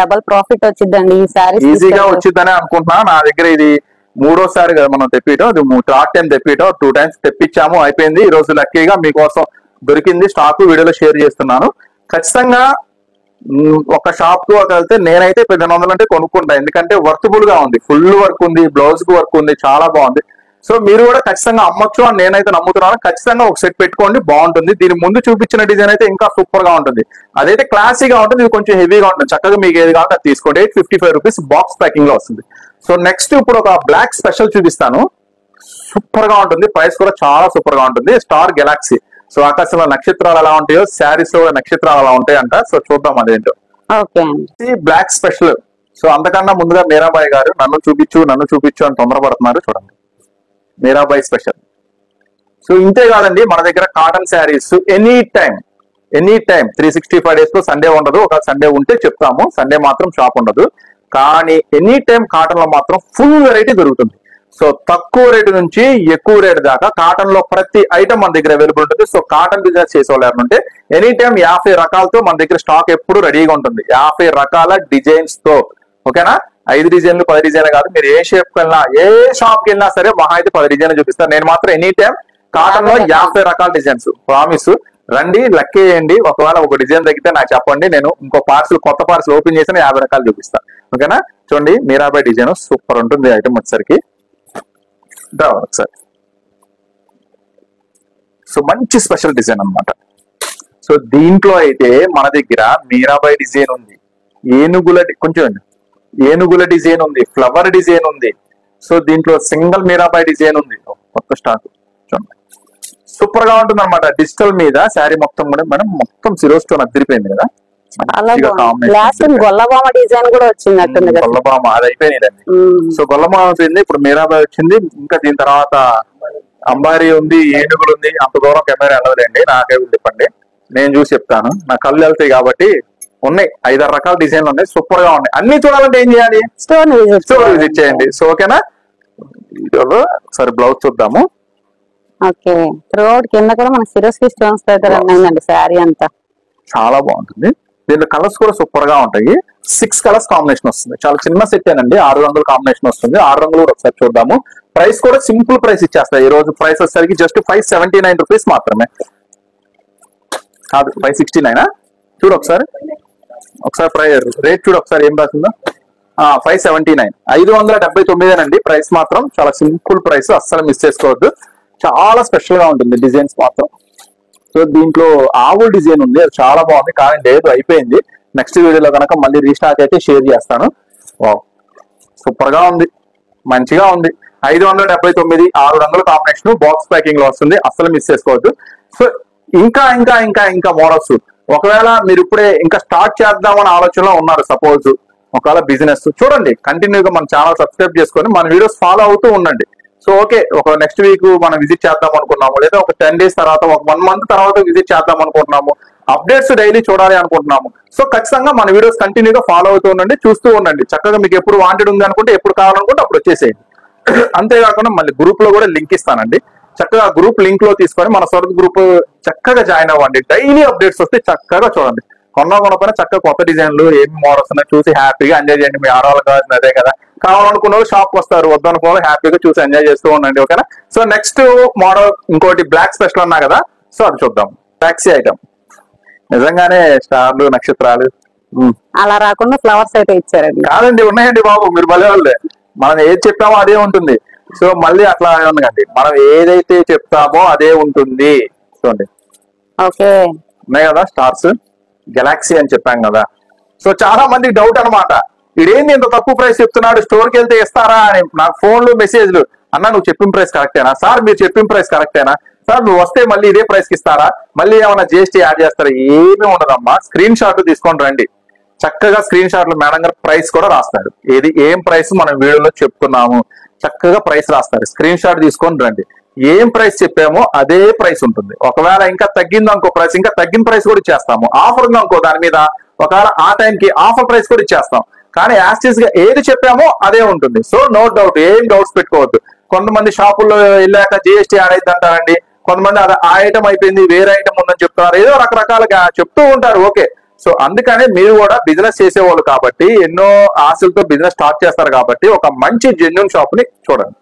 డబల్ ప్రాఫిట్ వచ్చిందండి ఈ సారీ, ఈజీగా వచ్చిందని అనుకుంటున్నా. నా దగ్గర ఇది 3వ సారి కదా మనం తెప్పియటం, ఇది 3rd టైం తెప్పియటం. 2 టైమ్స్ తెప్పించాము, అయిపోయింది. ఈ రోజు లక్కీగా మీకోసం దొరికింది, స్టాక్ వీడియోలో షేర్ చేస్తున్నాను. ఖచ్చితంగా ఒక షాప్ కు వెళ్తే నేనైతే 1500 అంటే కొనుక్కుంటా, ఎందుకంటే వర్తబుల్ గా ఉంది, ఫుల్ వర్క్ ఉంది, బ్లౌజ్ కు వర్క్ ఉంది, చాలా బాగుంది. సో మీరు కూడా ఖచ్చితంగా అమ్మొచ్చు అని నేనైతే నమ్ముతున్నాను. ఖచ్చితంగా ఒక సెట్ పెట్టుకోండి, బాగుంటుంది. దీని ముందు చూపించిన డిజైన్ అయితే ఇంకా సూపర్ గా ఉంటుంది, అదైతే క్లాసీగా ఉంటుంది. ఇది కొంచెం హెవీగా ఉంటుంది. చక్కగా మీకు ఏది కావాలంటే అది తీసుకోండి. 855 రూపీస్ బాక్స్ ప్యాకింగ్ లో వస్తుంది. సో నెక్స్ట్ ఇప్పుడు ఒక బ్లాక్ స్పెషల్ చూపిస్తాను, సూపర్ గా ఉంటుంది. ప్రైస్ కూడా చాలా సూపర్ గా ఉంటుంది. Star Galaxy. సో ఆకాశంలో నక్షత్రాలు ఎలా ఉంటాయో శారీస్ లో నక్షత్రాలు అలా ఉంటాయంట. సో చూద్దాం అదేంటో. Black special. సో అంతకన్నా ముందుగా మీరాబాయి గారు నన్ను చూపించు అని తొందరపడుతున్నారు. చూడండి మీరాబాయి స్పెషల్. సో ఇంతే కాదండి, మన దగ్గర cotton saris any time 365 days లో సండే ఉండదు. ఒక సండే ఉంటే చెప్తాము, సండే మాత్రం షాప్ ఉండదు. కానీ ఎనీ టైం కాటన్ లో మాత్రం ఫుల్ వెరైటీ దొరుకుతుంది. సో తక్కువ రేటు నుంచి ఎక్కువ రేటు దాకా కాటన్ లో ప్రతి ఐటమ్ మన దగ్గర అవైలబుల్ ఉంటుంది. సో కాటన్ బిజినెస్ చేసే వాళ్ళు ఎవరంటే ఎనీ టైం 50 రకాలతో మన దగ్గర స్టాక్ ఎప్పుడు రెడీగా ఉంటుంది. 50 రకాల డిజైన్స్ తో. ఓకేనా? 5 డిజైన్లు 10 డిజైన్లు కాదు, మీరు ఏ షేప్ కి వెళ్ళినా ఏ షాప్ కి వెళ్ళినా సరే మహా అయితే 10 డిజైన్లు చూపిస్తారు. నేను మాత్రం ఎనీ టైం కాటన్ లో 50 రకాల డిజైన్స్. ప్రామిస్, రండి లెక్క వేయండి. ఒకవేళ ఒక డిజైన్ తగ్గితే నాకు చెప్పండి, నేను ఇంకో పార్సల్ కొత్త పార్సల్ ఓపెన్ చేసి 50 రకాలు చూపిస్తాను. ఓకేనా? చూడండి, మీరాబాయ్ డిజైన్ సూపర్ ఉంటుంది ఐటమ్ వచ్చేసరికి. ఒకసారి సో మంచి స్పెషల్ డిజైన్ అన్నమాట. సో దీంట్లో అయితే మన దగ్గర మీరాబాయ్ డిజైన్ ఉంది, ఏనుగుల డిజైన్ ఉంది, ఫ్లవర్ డిజైన్ ఉంది. సో దీంట్లో సింగిల్ మీరాబాయ్ డిజైన్ ఉంది. కొత్త స్టాక్ చూడండి, సూపర్ గా ఉంటుంది అనమాట. డిజిటల్ మీద శారీ మొత్తం కూడా మనం మొత్తం సిరో స్టోన్ అదిరిపోయింది కదా. గొల్లబామ డిజైన్ కూడా వచ్చింది. గొల్లబామ అది అయిపోయిందండి. సో గొల్లబామ వచ్చింది, ఇప్పుడు మీరాబాయ్ వచ్చింది. ఇంకా దీని తర్వాత అంబారీ ఉంది, ఏనుగులు ఉంది. అంత దూరం కెమెరా వెళ్ళదండి, నాకే చెప్పండి, నేను చూసి చెప్తాను. నా కళ్ళు వెళ్తాయి కాబట్టి. ఉన్నాయి 5-6 రకాల డిజైన్లు ఉన్నాయి, సూపర్ గా ఉన్నాయి. అన్ని చూడాలంటే ఏం చేయాలి? స్టోర్ విజిట్ చేయండి. సో ఓకేనా? వీడియోలో ఒకసారి బ్లౌజ్ చూద్దాము. ఓకే, త్రోట్ కింద కూడా మన సిరోస్కి స్టోన్స్ అండి. శారీ అంతా చాలా బాగుంటుంది. దీంట్లో కలర్స్ కూడా సూపర్ గా ఉంటాయి. 6 కలర్స్ కాంబినేషన్ వస్తుంది. చాలా చిన్న సెట్ ఏనండి, 6 రంగుల కాంబినేషన్ వస్తుంది. 6 రంగులు కూడా ఒకసారి చూద్దాము. ప్రైస్ కూడా సింపుల్ ప్రైస్ ఇచ్చేస్తాయి. ఈ రోజు ప్రైస్ వచ్చేసరికి జస్ట్ 579 రూపీస్ మాత్రమే. కాదు 569. చూడు ఒకసారి రేట్ చూడు ఒకసారి ఏం రాసిందో. 579, 579 ప్రైస్ మాత్రం. చాలా సింపుల్ ప్రైస్, అస్సలు మిస్ చేసుకోవద్దు. చాలా స్పెషల్ గా ఉంటుంది డిజైన్స్ మాత్రం. సో దీంట్లో ఆవుల డిజైన్ ఉంది, అది చాలా బాగుంది. కానీ లేదు, అయిపోయింది. నెక్స్ట్ వీడియోలో కనుక మళ్ళీ రీస్టాక్ అయితే షేర్ చేస్తాను. సూపర్ గా ఉంది, మంచిగా ఉంది. 579, 6 రంగుల కాంబినేషన్, బాక్స్ ప్యాకింగ్ లో వస్తుంది. అస్సలు మిస్ చేసుకోవద్దు. సో ఇంకా ఇంకా ఇంకా ఇంకా మోడల్స్, ఒకవేళ మీరు ఇప్పుడే ఇంకా స్టార్ట్ చేద్దామని ఆలోచనలో ఉన్నారు, సపోజ్ ఒకవేళ బిజినెస్ చూడండి, కంటిన్యూగా మన ఛానల్ సబ్స్క్రైబ్ చేసుకొని మన వీడియోస్ ఫాలో అవుతూ ఉండండి. సో ఓకే, ఒక నెక్స్ట్ వీక్ మనం విజిట్ చేద్దాం అనుకున్నాము, లేదా ఒక 10 days తర్వాత, ఒక 1 month తర్వాత విజిట్ చేద్దాం అనుకుంటున్నాము. అప్డేట్స్ డైలీ చూడాలి అనుకుంటున్నాము. సో ఖచ్చితంగా మన వీడియోస్ కంటిన్యూగా ఫాలో అవుతూ ఉండండి, చూస్తూ ఉండండి. చక్కగా మీకు ఎప్పుడు వాంటెడ్ ఉంది అనుకుంటే, ఎప్పుడు కావాలనుకుంటే అప్పుడు వచ్చేసేయండి. అంతేకాకుండా మళ్ళీ గ్రూప్ లో కూడా లింక్ ఇస్తానండి. చక్కగా గ్రూప్ లింక్ లో తీసుకొని మన సొంత గ్రూప్ చక్కగా జాయిన్ అవ్వండి. డైలీ అప్డేట్స్ వస్తే చక్కగా చూడండి. కొనకపోయినా చక్కగా కొత్త డిజైన్లు ఏమి మోడల్స్ ఉన్నాయి చూసి హ్యాపీగా ఎంజాయ్ చేయండి. మీ ఆడవాళ్ళు కావాల్సింది అదే కదా. కావాలనుకున్న వాళ్ళు షాప్ వస్తారు, వద్దనుకున్న హ్యాపీగా చూసి ఎంజాయ్ చేస్తూ ఉండండి. ఓకేనా? సో నెక్స్ట్ మోడల్ ఇంకోటి బ్లాక్ స్పెషల్ అన్నా కదా, సో అది చూద్దాం. టాక్సీ ఐటమ్ నిజంగానే స్టార్లు నక్షత్రాలు అలా రాకుండా ఫ్లవర్స్ అయితే ఇచ్చారండి. కాదండి, ఉన్నాయండి బాబు, మీరు భలే వాళ్ళే. మనం ఏది చెప్పామో అదే ఉంటుంది. సో మళ్ళీ అట్లా ఉండకండి, మనం ఏదైతే చెప్తామో అదే ఉంటుంది. చూడండి, ఓకే, ఉన్నాయి కదా స్టార్స్, గెలాక్సీ అని చెప్పాం కదా. సో చాలా మందికి డౌట్ అనమాట, ఇదేంది ఇంత తక్కువ ప్రైస్ చెప్తున్నాడు, స్టోర్కి వెళ్తే ఇస్తారా అని నాకు ఫోన్లు మెసేజ్లు. అన్న నువ్వు చెప్పిన ప్రైస్ కరెక్టేనా సార్? మీరు చెప్పిన ప్రైస్ కరెక్టేనా సార్? నువ్వు వస్తే మళ్ళీ ఇదే ప్రైస్ కి ఇస్తారా? మళ్ళీ ఏమైనా జిఎస్టీ యాడ్ చేస్తారా? ఏమీ ఉండదమ్మా. స్క్రీన్ షాట్ తీసుకొని రండి. చక్కగా స్క్రీన్ షాట్లు మేడం గారు ప్రైస్ కూడా రాస్తారు. ఏం ప్రైస్ మనం వీడియోలో చెప్తున్నాము, చక్కగా ప్రైస్ రాస్తారు. స్క్రీన్ షాట్ తీసుకొని రండి. ఏం ప్రైస్ చెప్పామో అదే ప్రైస్ ఉంటుంది. ఒకవేళ ఇంకా తగ్గింది అనుకో ప్రైస్, ఇంకా తగ్గిన ప్రైస్ కూడా ఇచ్చేస్తాము. ఆఫర్ ఉంది అనుకో దాని మీద, ఒకవేళ ఆ టైంకి ఆఫర్ ప్రైస్ కూడా ఇచ్చేస్తాం. కానీ యాస్టీస్ గా ఏది చెప్పామో అదే ఉంటుంది. సో నో డౌట్, ఏం డౌట్స్ పెట్టుకోవద్దు. కొంతమంది షాపుల్లో వెళ్ళాక జిఎస్టీ యాడ్ అయితే అంటారండి, కొంతమంది అది ఆ ఐటమ్ అయిపోయింది వేరే ఐటమ్ ఉందని చెప్తారు, ఏదో రకరకాలుగా చెప్తూ ఉంటారు. ఓకే, సో అందుకనే మీరు కూడా బిజినెస్ చేసేవాళ్ళు కాబట్టి, ఎన్నో ఆశలతో బిజినెస్ స్టార్ట్ చేస్తారు కాబట్టి, ఒక మంచి జెన్యూన్ షాప్ ని చూడండి,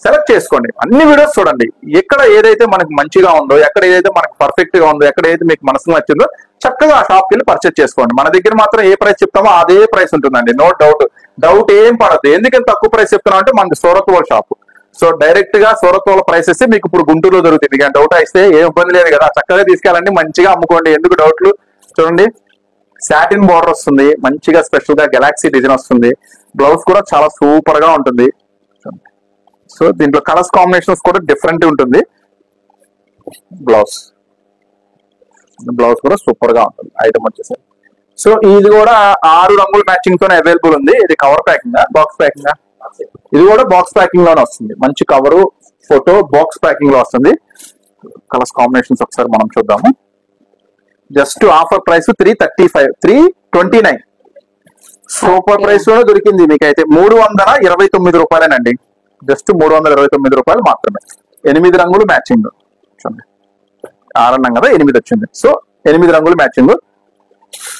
సెలెక్ట్ చేసుకోండి. అన్ని వీడియోస్ చూడండి. ఎక్కడ ఏదైతే మనకు మంచిగా ఉందో, ఎక్కడ ఏదైతే మనకు పర్ఫెక్ట్ గా ఉందో, ఎక్కడ ఏదైతే మీకు మనసుకు నచ్చిందో చక్కగా ఆ షాప్కి వెళ్ళి పర్చేస్ చేసుకోండి. మన దగ్గర మాత్రం ఏ ప్రైస్ చెప్తామో అదే ప్రైస్ ఉంటుందండి. నో డౌట్ ఏం పడద్దు. ఎందుకంటే తక్కువ ప్రైస్ చెప్తున్నా అంటే మనకి సూరత్ వాళ్ళ షాప్. సో డైరెక్ట్ గా సూరత్ వాళ్ళ ప్రైసెస్ మీకు ఇప్పుడు గుంటూరులో దొరుకుతుంది. కానీ డౌట్ అయితే ఏం ఇబ్బంది లేదు కదా, చక్కగా తీసుకెళ్ళండి, మంచిగా అమ్ముకోండి. ఎందుకు డౌట్లు? చూడండి, సాటిన్ బార్డర్ వస్తుంది, మంచిగా స్పెషల్ గా గెలాక్సీ డిజైన్ వస్తుంది. బ్లౌజ్ కూడా చాలా సూపర్ గా ఉంటుంది. సో దీంట్లో కలర్స్ కాంబినేషన్స్ కూడా డిఫరెంట్ ఉంటుంది. బ్లౌజ్ కూడా సూపర్ గా ఉంటుంది ఐటమ్ వచ్చేసి. సో ఇది కూడా 6 రంగుల మ్యాచింగ్ తోనే అవైలబుల్ ఉంది. ఇది కవర్ ప్యాకింగ్, బాక్స్ ప్యాకింగ్, ఇది కూడా బాక్స్ ప్యాకింగ్ లోనే వస్తుంది. మంచి కవరు, ఫోటో, బాక్స్ ప్యాకింగ్ లో వస్తుంది. కలర్స్ కాంబినేషన్స్ ఒకసారి మనం చూద్దాము. Just offer price 335, 329 super price లోనే దొరికింది మీకైతే. 329 రూపాయలేనండి. జస్ట్ 329 రూపాయలు మాత్రమే. 8 రంగులు మ్యాచింగ్. చూడండి 6 అన్నాం కదా, 8 వచ్చింది. సో 8 రంగులు మ్యాచింగ్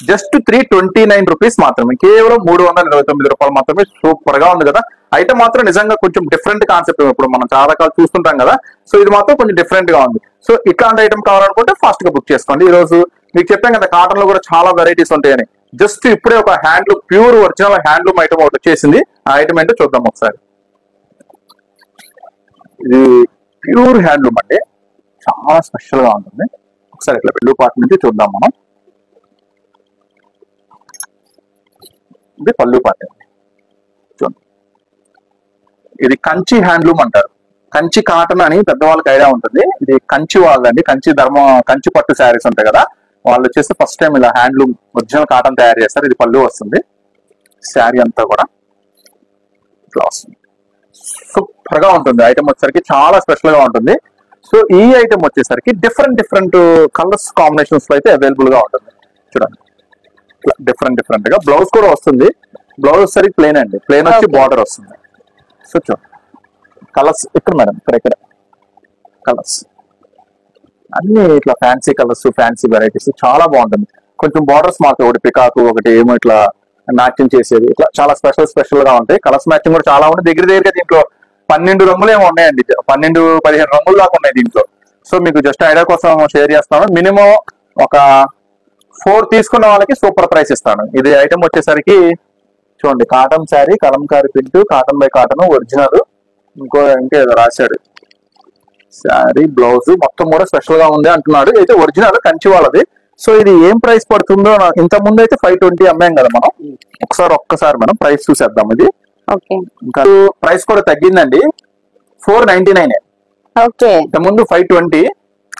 జస్ట్ 329 రూపీస్ మాత్రమే, కేవలం 329 రూపాయలు మాత్రమే. సూపర్ గా ఉంది కదా. ఐటమ్ మాత్రం నిజంగా కొంచెం డిఫరెంట్ కాన్సెప్ట్. ఇప్పుడు మనం చాలా రకాలు చూస్తుంటాం కదా, సో ఇది మాత్రం కొంచెం డిఫరెంట్ గా ఉంది. సో ఇట్లాంటి ఐటమ్ కావాలనుకుంటే ఫాస్ట్ గా బుక్ చేసుకోండి. ఈ రోజు మీకు చెప్పాం కదా కాటన్ లో కూడా చాలా వెరైటీస్ ఉంటాయని. జస్ట్ ఇప్పుడే ఒక handloom pure original handloom item ఒకటి వచ్చేసింది. ఆ ఐటమ్ ఏంటో చూద్దాం ఒకసారి. ఇది ప్యూర్ హ్యాండ్లూమ్ అండి, చాలా స్పెషల్ గా ఉంటుంది. ఒకసారి ఇట్లా పెళ్లి పార్ట్ నుంచి చూద్దాం మనం. ఇది పళ్ళు పార్ట్. చూడండి ఇది కంచి హ్యాండ్లూమ్ అంటారు. కంచి కాటన్ అని పెద్దవాళ్ళకి ఐడియా ఉంటుంది. ఇది కంచి వాళ్ళండి, కంచి పట్టు శారీస్ ఉంటాయి కదా, వాళ్ళు వచ్చేసి ఫస్ట్ టైం ఇలా హ్యాండ్లూమ్ ఒరిజినల్ కాటన్ తయారు చేస్తారు. ఇది పళ్ళు వస్తుంది, శారీ అంతా కూడా ఇట్లా వస్తుంది. సూపర్ గా ఉంటుంది. ఐటమ్ వచ్చేసరికి చాలా స్పెషల్ గా ఉంటుంది. సో ఈ ఐటమ్ వచ్చేసరికి డిఫరెంట్ కలర్స్ కాంబినేషన్స్ లో అయితే అవైలబుల్ గా ఉంటుంది. చూడండి డిఫరెంట్ గా బ్లౌజ్ కూడా వస్తుంది. బ్లౌజ్ సరి ప్లెయిన్ అండి, ప్లెయిన్ వచ్చి బార్డర్ వస్తుంది. సో చూడండి కలర్స్ ఇక్కడ మేడం, ఇక్కడ కలర్స్ అన్ని ఇట్లా ఫ్యాన్సీ కలర్స్, ఫ్యాన్సీ వెరైటీస్ చాలా బాగుంటుంది. కొంచెం బార్డర్స్ మాత్రం ఒకటి పికాకు, ఒకటి ఏమో ఇట్లా మ్యాచింగ్ చేసేది, ఇట్లా చాలా స్పెషల్ గా ఉంటాయి. కలర్స్ మ్యాచింగ్ కూడా చాలా ఉంటాయి. దగ్గరగా దీంట్లో 12 రంగులు ఏమో ఉన్నాయండి, 12-15 రంగులు దాకా ఉన్నాయి దీంట్లో. సో మీకు జస్ట్ ఐడియా కోసం షేర్ చేస్తాను. మినిమం ఒక 4 తీసుకున్న వాళ్ళకి సూపర్ ప్రైస్ ఇస్తాను. ఇది ఐటమ్ వచ్చేసరికి చూడండి cotton sari, Kalamkari print, cotton by cotton original, ఇంకేదో రాశాడు శారీ బ్లౌజ్ మొత్తం కూడా స్పెషల్ గా ఉంది అంటున్నాడు. అయితే ఒరిజినల్ కంచి వాళ్ళది. సో ఇది ఏం ప్రైస్ పడుతుందో, ఇంత ముందు అయితే 520 అమ్మాం కదా మనం. ఒక్కసారి మనం ప్రైస్ చూసేద్దాం. ఇది ఇంకా ప్రైస్ కూడా తగ్గిందండి, 499. ఇంత ముందు 520,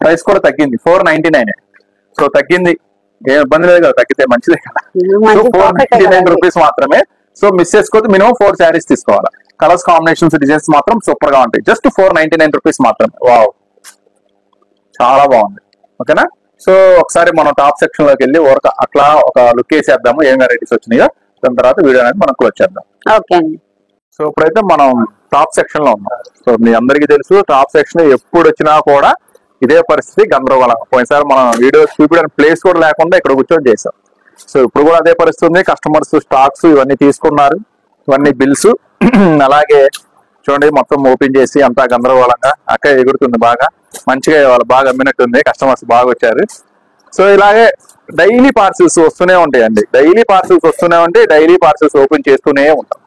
ప్రైస్ కూడా తగ్గింది 499. సో తగ్గింది, ఏం ఇబ్బంది లేదు కదా, తగ్గితే మంచిదే కదా. సో 499 రూపీస్ మాత్రమే. సో మిస్ చేసుకోవద్దు, మినిమం 4 శారీస్ తీసుకోవాలి. కలర్స్ కాంబినేషన్స్ డిజైన్స్ మాత్రం సూపర్ గా ఉంటాయి. జస్ట్ 499 రూపీస్ మాత్రమే. వావ్ చాలా బాగుంది. ఓకేనా. సో ఒకసారి మనం టాప్ సెక్షన్ లోకి వెళ్ళి అట్లా ఒక లుక్ వేసేద్దాము ఏం వెరైటీస్ వచ్చినాయో. దాని తర్వాత వీడియో అనేది మనం క్లోజ్ చేద్దాం. సో ఇప్పుడైతే మనం టాప్ సెక్షన్ లో ఉన్నాం. సో మీ అందరికీ తెలుసు టాప్ సెక్షన్ ఎప్పుడు వచ్చినా కూడా ఇదే పరిస్థితి, గందరగోళం. పోయినసారి మనం వీడియో చూపించడానికి ప్లేస్ కూడా లేకుండా ఇక్కడ కూర్చొని చేసాం. సో ఇప్పుడు కూడా అదే పరిస్థితి ఉంది. కస్టమర్స్ స్టాక్స్ ఇవన్నీ తీసుకున్నారు, ఇవన్నీ బిల్స్. అలాగే చూడండి మొత్తం ఓపెన్ చేసి అంతా గందరగోళంగా అక్క ఎగురుతుంది. బాగా మంచిగా వాళ్ళు బాగా అమ్మినట్టుంది, కస్టమర్స్ బాగా వచ్చారు. సో ఇలాగే డైలీ పార్సిల్స్ వస్తూనే ఉంటాయండి, డైలీ పార్సిల్స్ ఓపెన్ చేస్తూనే ఉంటాం.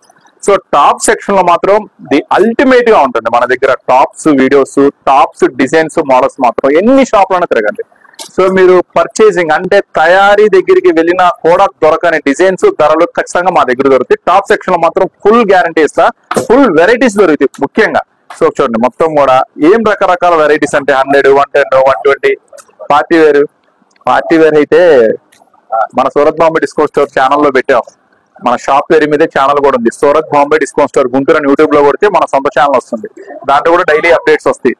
సో టాప్ సెక్షన్ లో మాత్రం ది అల్టిమేట్ గా ఉంటుంది మన దగ్గర. Tops videos, tops designs, models మాత్రం ఎన్ని షాపులైనా తిరగండి. సో మీరు పర్చేసింగ్ అంటే తయారీ దగ్గరికి వెళ్ళినా కూడా దొరకని డిజైన్స్, ధరలు ఖచ్చితంగా మా దగ్గర దొరుకుతాయి. టాప్ సెక్షన్ లో మాత్రం ఫుల్ గ్యారంటీ ఇస్తా, ఫుల్ వెరైటీస్ దొరుకుతాయి ముఖ్యంగా. సో చూడండి మొత్తం కూడా ఏం రకరకాల వెరైటీస్ అంటే 100, 110, 120 పార్టీ వేర్ అయితే మన సూరత్ బాంబే డిస్కౌంట్ స్టోర్ ఛానల్లో పెట్టాం. మన షాప్ పేరు మీదే ఛానల్ కూడా ఉంది, సూరత్ బాంబే డిస్కౌంట్ స్టోర్ గుంటూరు అని యూట్యూబ్ లో కొడితే మన సొంత ఛానల్ వస్తుంది. దాంట్లో కూడా డైలీ అప్డేట్స్ వస్తాయి.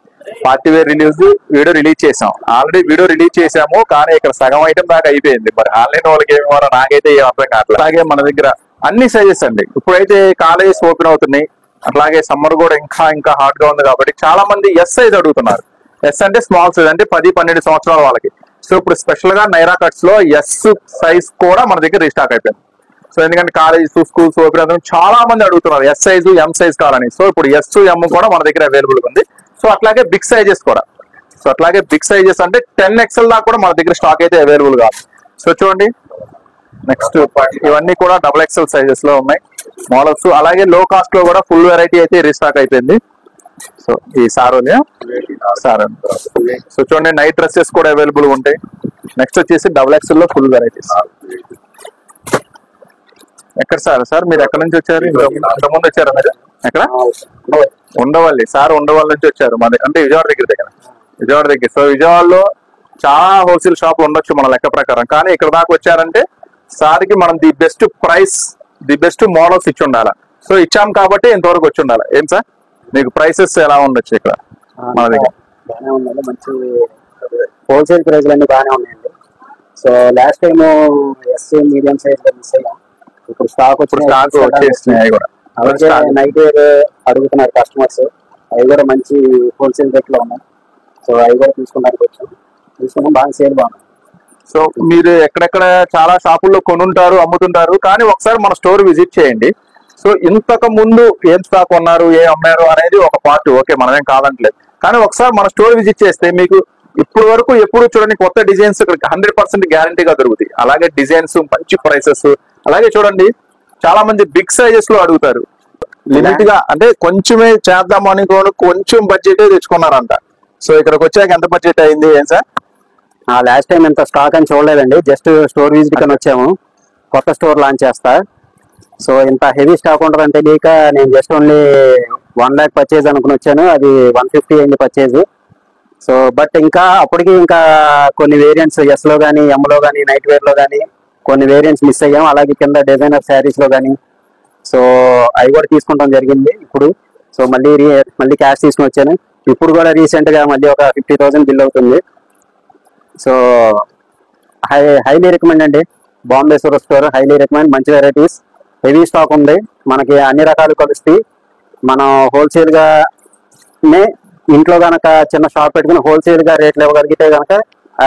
పార్టీ వేర్ వీడియో రిలీజ్ చేసాం, ఆల్రెడీ వీడియో రిలీజ్ చేసాము, కానీ ఇక్కడ సగం ఐటమ్ దాకా అయిపోయింది. మరి ఆన్లైన్ వాళ్ళకి ఏమి ఇవ్వాలో నాకైతే ఏం అర్థం కావట్లేదు. అలాగే మన దగ్గర అన్ని సైజెస్ అండి. ఇప్పుడైతే కాలేజెస్ ఓపెన్ అవుతున్నాయి, అట్లాగే సమ్మర్ కూడా ఇంకా హాట్ గా ఉంది కాబట్టి చాలా మంది ఎస్ సైజ్ అడుగుతున్నారు. ఎస్ అంటే స్మాల్ సైజ్, అంటే 10-12 సంవత్సరాల వాళ్ళకి. సో ఇప్పుడు స్పెషల్ గా నైరా కట్స్ లో ఎస్ సైజ్ కూడా మన దగ్గర రీస్టాక్ అయిపోయింది. సో ఎందుకంటే కాలేజెస్, స్కూల్స్ ఓపెన్ అవుతుంది, చాలా మంది అడుగుతున్నారు ఎస్ సైజు, ఎం సైజ్ కావాలని. సో ఇప్పుడు ఎస్, ఎం కూడా మన దగ్గర అవైలబుల్ ఉంది. సో అట్లాగే బిగ్ సైజెస్ కూడా. సో అట్లాగే బిగ్ సైజెస్ అంటే 10XL దాకా కూడా మన దగ్గర స్టాక్ అయితే అవైలబుల్ గా. సో చూడండి నెక్స్ట్ ఇవన్నీ కూడా XXL సైజెస్ లో ఉన్నాయి మోడల్స్. అలాగే లో కాస్ట్ లో కూడా ఫుల్ వెరైటీ అయితే రీస్టాక్ అయిపోయింది. సో ఈ సారోని సో చూడండి నైట్ డ్రెస్సెస్ కూడా అవైలబుల్ ఉంటాయి. నెక్స్ట్ వచ్చేసి XXL లో ఫుల్ వెరైటీస్. ఎక్కడ సార్ మీరు ఎక్కడి నుంచి వచ్చారు? ఇంతకుముందు వచ్చారా మీరు? ఎక్కడ? ఉండవల్లి. సార్ ఉండవల్లి నుంచి వచ్చారు, మాది అంటే విజయవాడ దగ్గర. సో విజయవాడలో చాలా హోల్సేల్ షాపులు ఉండొచ్చు మన లెక్క ప్రకారం, కానీ ఇక్కడ దాకా వచ్చారంటే సార్కి మనం the best price, the best models ఇచ్చి ఉండాలి. సో ఇచ్చాం కాబట్టి ఇంతవరకు వచ్చి ఉండాలి. ఏం సార్ మీకు ప్రైసెస్ ఎలా ఉండొచ్చు ఇక్కడ మన దగ్గర? బాగానే ఉందండి, మంచి హోల్సేల్ ప్రైస్లు అన్ని బాగానే ఉన్నాయండి. So last time S medium size miss అయ్యాం, ఇప్పుడు స్టాక్ వచ్చేసినాయి కూడా. అలాగే నైట్ వేర్ అడుగుతున్నారు కస్టమర్స్, అవి కూడా మంచి హోల్సేల్ రేట్ లో ఉన్నాయి. సో అవి కూడా తీసుకున్నానికి వచ్చాం, తీసుకున్నాం, బాగా సేల్ బాగుంది. సో మీరు ఎక్కడెక్కడ చాలా షాపుల్లో కొనుంటారు, అమ్ముతుంటారు, కానీ ఒకసారి మన స్టోర్ విజిట్ చేయండి. సో ఇంతకు ముందు ఏం స్టాక్ కొన్నారు, ఏం అమ్మారు అనేది ఒక పార్ట్, ఓకే మనమేం కాదంటలేదు, కానీ ఒకసారి మన స్టోర్ విజిట్ చేస్తే మీకు ఇప్పుడు వరకు ఎప్పుడు చూడండి కొత్త డిజైన్స్ ఇక్కడ 100% గ్యారంటీగా దొరుకుతాయి. అలాగే డిజైన్స్, మంచి ప్రైసెస్. అలాగే చూడండి చాలా మంది బిగ్ సైజెస్ లో అడుగుతారు, లిమిట్ గా అంటే కొంచెమే చేద్దాం అనుకోని కొంచెం బడ్జెటే తెచ్చుకున్నారంట. సో ఇక్కడికి వచ్చాక ఎంత బడ్జెట్ అయింది ఏం సార్? లాస్ట్ టైం ఎంత స్టాక్ అని చూడలేదండి, జస్ట్ స్టోర్ విజిట్ కని వచ్చాము, కొత్త స్టోర్ లాంచ్ చేస్తా. సో ఇంత హెవీ స్టాక్ ఉంటుందని తెలియక నేను జస్ట్ ఓన్లీ 1 lakh పర్చేజ్ అనుకుని వచ్చాను, అది 150 అయింది పర్చేజ్. సో బట్ ఇంకా అప్పటికి ఇంకా కొన్ని వేరియంట్స్ ఎస్ లో కానీ, ఎం లో కానీ, నైట్ వేర్ లో కానీ కొన్ని వేరియంట్స్ మిస్ అయ్యాం. అలాగే కింద డిజైనర్ శారీస్ లో కానీ, సో అవి కూడా తీసుకుంటాం జరిగింది ఇప్పుడు. సో మళ్ళీ క్యాష్ తీసుకుని వచ్చాను. ఇప్పుడు కూడా రీసెంట్ గా మళ్ళీ ఒక 50,000 బిల్ అవుతుంది. సో హైలీ రికమెండ్ అండి, Bombay Surat store highly recommend. మంచి వెరైటీస్, హెవీ స్టాక్ ఉంది, మనకి అన్ని రకాలు కలుస్తాయి. మనం హోల్సేల్ గానే ఇంట్లో గనక చిన్న షాప్ పెట్టుకుని హోల్సేల్ గా రేట్లు ఇవ్వగలిగితే గనక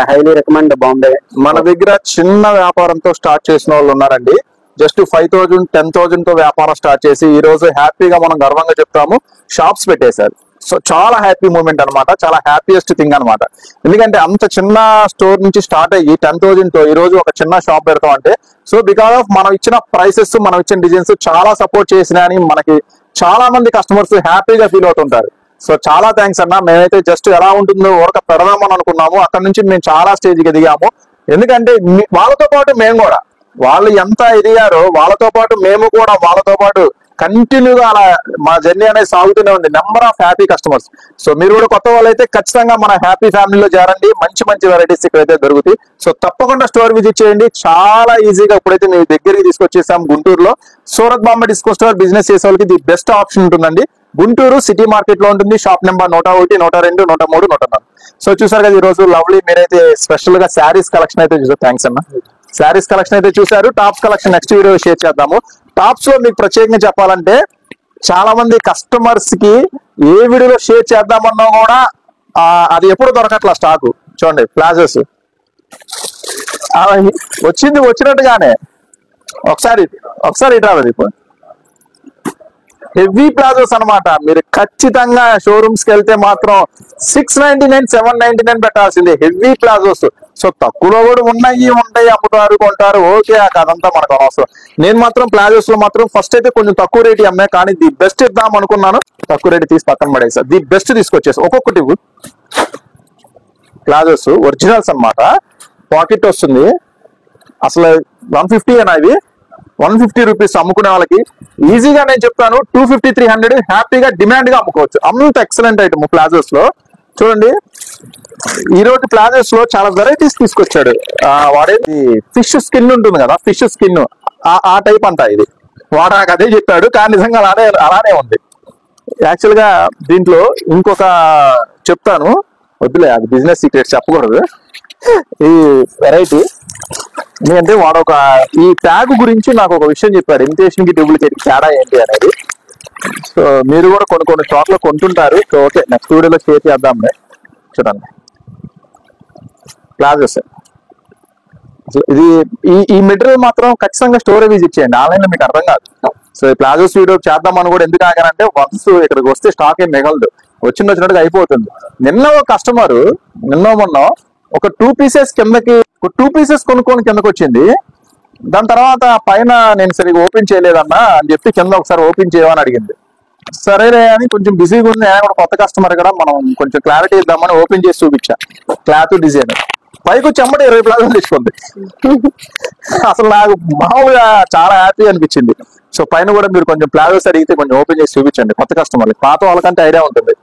హైలీ రికమెండ్ బాంబే. మన దగ్గర చిన్న వ్యాపారంతో స్టార్ట్ చేసిన వాళ్ళు ఉన్నారండి, జస్ట్ 5,000 10,000 తో వ్యాపారం స్టార్ట్ చేసి ఈ రోజు హ్యాపీగా మనం గర్వంగా చెప్తాము షాప్స్ పెట్టేశారు. సో చాలా హ్యాపీ మూమెంట్ అనమాట, చాలా హ్యాపీయెస్ట్ థింగ్ అనమాట. ఎందుకంటే అంత చిన్న స్టోర్ నుంచి స్టార్ట్ అయ్యి 10,000 తో ఈ రోజు ఒక చిన్న షాప్ పెడతాం అంటే, సో బికాస్ ఆఫ్ మనం ఇచ్చిన ప్రైసెస్, మనం ఇచ్చిన డిజైన్స్ చాలా సపోర్ట్ చేసినా అని మనకి చాలా మంది కస్టమర్స్ హ్యాపీగా ఫీల్ అవుతుంటారు. సో చాలా థ్యాంక్స్ అన్న. మేమైతే జస్ట్ ఎలా ఉంటుందో ఊరక పెడదామని అనుకున్నాము, అక్కడ నుంచి మేము చాలా స్టేజ్కి ఎదిగాము. ఎందుకంటే వాళ్ళతో పాటు మేము కూడా, వాళ్ళు ఎంత ఎదిగారో వాళ్ళతో పాటు మేము కూడా వాళ్ళతో పాటు కంటిన్యూగా అలా మా జర్నీ అనేది సాగుతూనే ఉంది. Number of happy customers. So మీరు కూడా కొత్త వాళ్ళైతే ఖచ్చితంగా మన హ్యాపీ ఫ్యామిలీలో చేరండి, మంచి మంచి వెరైటీస్ ఇక్కడైతే దొరుకుతాయి. సో తప్పకుండా స్టోర్ విజిట్ చేయండి, చాలా ఈజీగా ఇప్పుడైతే మీ దగ్గరికి తీసుకొచ్చేసాం. గుంటూరులో Surat Bombay discount store business చేసే వాళ్ళకి ది బెస్ట్ ఆప్షన్ ఉంటుందండి. గుంటూరు సిటీ మార్కెట్ లో ఉంటుంది. Shop number 101, 102, 103, 104. సో చూసారు కదా ఈ రోజు లవ్లీ మీరైతే స్పెషల్ గా శారీస్ కలెక్షన్ అయితే చూసారు. థ్యాంక్స్ అన్న. శారీస్ కలెక్షన్ అయితే చూసారు. Tops collection next video share చేద్దాము. టాప్స్ లో మీకు ప్రత్యేకంగా చెప్పాలంటే చాలా మంది కస్టమర్స్ కి ఏ వీడియోలో షేర్ చేద్దామన్నా కూడా అది ఎప్పుడు దొరకట్లా స్టాక్. చూడండి ప్లాజోస్ వచ్చినట్టుగానే ఒకసారి ఇట్లా ఇప్పుడు హెవీ ప్లాజోస్ అనమాట. మీరు ఖచ్చితంగా షోరూమ్స్ కి వెళ్తే మాత్రం 699, 799 పెట్టాల్సిందే హెవీ ప్లాజోస్. సో తక్కువలో కూడా ఉన్నాయి అమ్ముతారు, కొంటారు, ఓకే అదంతా మనకు అవసరం. నేను మాత్రం ప్లాజోస్ లో మాత్రం ఫస్ట్ అయితే కొంచెం తక్కువ రేట్ అమ్మే, కానీ ది బెస్ట్ ఇద్దాం అనుకున్నాను, తక్కువ రేట్ తీసి పక్కన పడేసా. ది బెస్ట్ తీసుకొచ్చేసి ఒక్కొక్కటి ప్లాజోస్ ఒరిజినల్స్ అనమాట. పాకెట్ వస్తుంది, అసలు 150 అయినా ఇది 150 రూపీస్ అమ్ముకునే వాళ్ళకి ఈజీగా నేను చెప్తాను 250, 300 హ్యాపీగా డిమాండ్ గా అమ్ముకోవచ్చు. అంత ఎక్సలెంట్ ఐటమ్ ప్లాజోస్ లో. చూడండి ఈ రోజు ప్లాజోస్ లో చాలా వెరైటీస్ తీసుకొచ్చాడు. వాడేది ఫిష్ స్కిన్ ఉంటుంది కదా, ఫిష్ స్కిన్ ఆ టైప్ అంట ఇది. వాడు నాకు అదే చెప్పాడు, కానీ నిజంగా అలానే ఉంది. యాక్చువల్ గా దీంట్లో ఇంకొక చెప్తాను, వద్దులే అది బిజినెస్ సీక్రెట్ చెప్పకూడదు. ఈ వెరైటీ ఎందుకంటే వాడు ఈ ట్యాగ్ గురించి నాకు ఒక విషయం చెప్పాడు, ఇమిటేషన్ కి డూప్లికేట్ తేడా ఏంటి అనేది. సో మీరు కూడా కొన్ని చోట్ల కొంటుంటారు. సో ఓకే నెక్స్ట్ వీడియోలో షేర్ చేద్దాం. చూడండి ప్లాజోస్, ఇది ఈ మెటీరియల్ మాత్రం ఖచ్చితంగా స్టోర్ విజిట్ చేయండి, ఆన్లైన్ లో మీకు అర్థం కాదు. సో ఈ ప్లాజోస్ వీడియో చేద్దామని కూడా ఎందుకు ఆగానంటే వన్స్ ఇక్కడికి వస్తే స్టాక్ ఏం మిగలదు, వచ్చినట్టుగా అయిపోతుంది. నిన్న ఒక కస్టమర్ మొన్న ఒక 2 pieces కిందకి 2 pieces కొనుక్కొని కిందకి వచ్చింది. దాని తర్వాత పైన నేను సరిగ్గా ఓపెన్ చేయలేదన్నా అని చెప్పి కింద ఒకసారి ఓపెన్ చేయమని అడిగింది. సరేలే అని కొంచెం బిజీగా ఉంది, ఆయన కూడా కొత్త కస్టమర్ కదా, మనం కొంచెం క్లారిటీ ఇద్దామని ఓపెన్ చేసి చూపించా. క్లాత్ డిజైన్ పైకి వచ్చి అమ్మటి 20 ప్లాజోలు తీసుకుంది. అసలు నాకు మామూలుగా చాలా హ్యాపీ అనిపించింది. సో పైన కూడా మీరు కొంచెం ప్లాజోస్ అడిగితే కొంచెం ఓపెన్ చేసి చూపించండి కొత్త కస్టమర్లు, పాత వాళ్ళకంటే ఐడియా ఉంటుంది.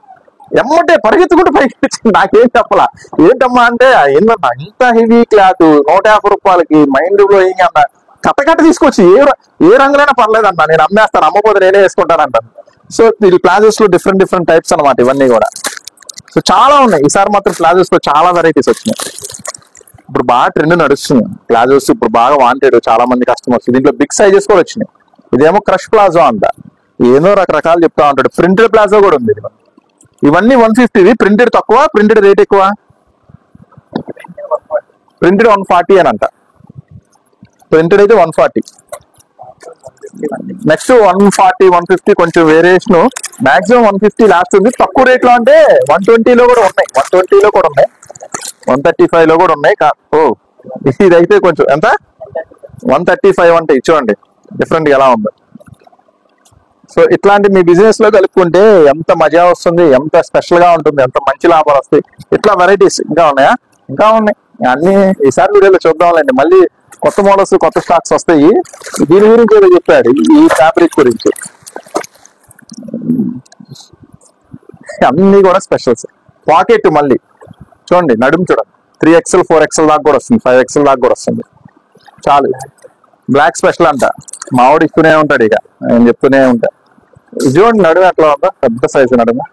ఎమ్మంటే పరిగెత్తుకుంటూ పైకి వచ్చింది, నాకేం చెప్పలా. ఏంటమ్మా అంటే ఏంటన్నా ఇంత హెవీ క్లాత్ 150 రూపాయలకి మైండ్ బ్లోయింగ్ అన్న, కట్ట తీసుకొచ్చి ఏ రంగులైనా పర్లేదన్నా, నేను అమ్మేస్తాను, అమ్మపోతే నేనే వేసుకుంటానంటాను. సో వీళ్ళు ప్లాజోస్ లో డిఫరెంట్ టైప్స్ అనమాట ఇవన్నీ కూడా. సో చాలా ఉన్నాయి. ఈసారి మాత్రం ప్లాజోస్ లో చాలా వెరైటీస్ వచ్చినాయి. ఇప్పుడు బాగా ట్రెండ్ నడుస్తుంది ప్లాజోస్, ఇప్పుడు బాగా వాంటెడ్ చాలా మంది కస్టమర్స్. దీంట్లో బిగ్ సైజెస్ కూడా వచ్చినాయి. ఇదేమో క్రష్ ప్లాజో అంట. ఏదో రకరకాలు చెప్తా ఉంటాడు. ప్రింటెడ్ ప్లాజో కూడా ఉంది. ఇవన్నీ 150, ప్రింటెడ్ తక్కువ, ప్రింటెడ్ రేట్ ఎక్కువ. ప్రింటెడ్ 140 అని అంట, ప్రింటెడ్ అయితే 140. నెక్స్ట్ 140, 150 కొంచెం వేరియేషన్, మాక్సిమం 150 లాస్ట్ ఉంది. తక్కువ రేట్ లో అంటే 120లో కూడా ఉన్నాయి, 120లో కూడా ఉన్నాయి, 135లో కూడా ఉన్నాయి. ఓ ఇదైతే కొంచెం ఎంత 135 అంటే చూడండి డిఫరెంట్ ఎలా ఉంది. సో ఇట్లాంటి మీ బిజినెస్ లో కలుపుకుంటే ఎంత మజా వస్తుంది, ఎంత స్పెషల్ గా ఉంటుంది, ఎంత మంచి లాభాలు వస్తాయి. ఇట్లా వెరైటీస్ ఇంకా ఉన్నాయా? ఇంకా ఉన్నాయి. అన్ని ఈసారి వీడియోలో చూద్దాంలేండి. మళ్ళీ కొత్త మోడల్స్, కొత్త స్టాక్స్ వస్తాయి. దీని గురించి ఏదో చెప్పాడు, ఈ ఫ్యాబ్రిక్ గురించి. అన్ని కూడా స్పెషల్స్. పాకెట్ మళ్ళీ చూడండి, నడుము చూడండి, 3XL 4XL దాకా కూడా వస్తుంది, 5XL దాకా కూడా వస్తుంది. చాలు. బ్లాక్ స్పెషల్ అంట, మావాడు ఇస్తూనే ఉంటాడు, ఇక నేను చెప్తూనే ఉంటా. చూడండి నడుము ఎట్లా ఉందా, పెద్ద సైజు నడుము.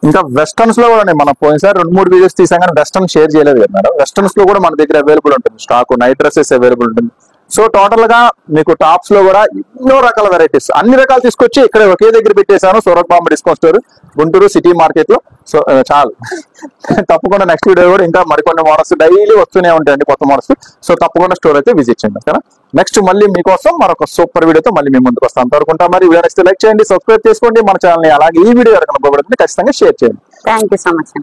ఇంకా వెస్టర్న్స్ లో కూడా ఉన్నాయి. మనం పోయినసారి 2-3 వీడియోస్ తీసాం కానీ వెస్టర్న్ షేర్ చేయలేదు కదా మేడం. వెస్టర్న్స్ లో కూడా మన దగ్గర అవైలబుల్ ఉంటుంది స్టాక్, నైట్ డ్రెస్సెస్ అవైలబుల్ ఉంటుంది. సో టోటల్ గా మీకు టాప్స్ లో కూడా ఎన్నో రకాల వెరైటీస్, అన్ని రకాలు తీసుకొచ్చి ఇక్కడ ఒకే దగ్గర పెట్టేశాను. Surat Bombay discount store, Guntur city market లో. సో చాలు. తప్పకుండా నెక్స్ట్ వీడియో కూడా ఇంకా మరికొన్ని మోడల్స్ డైలీ వస్తూనే ఉంటాయండి, కొత్త మోడల్స్. సో తప్పకుండా స్టోర్ అయితే విజిట్ చేయండి. ఓకేనా? నెక్స్ట్ మళ్ళీ మీకోసం మరొక సూపర్ వీడియోతో మళ్ళీ మీ ముందుకు వస్తాను. అంతవరకు మరి వీడియో నెక్స్ట్ లైక్ చేయండి, సబ్స్క్రైబ్ చేసుకోండి మన ఛానల్ ని. అలాగే ఈ వీడియో కనుక ఖచ్చితంగా షేర్ చేయండి. Thank you so much.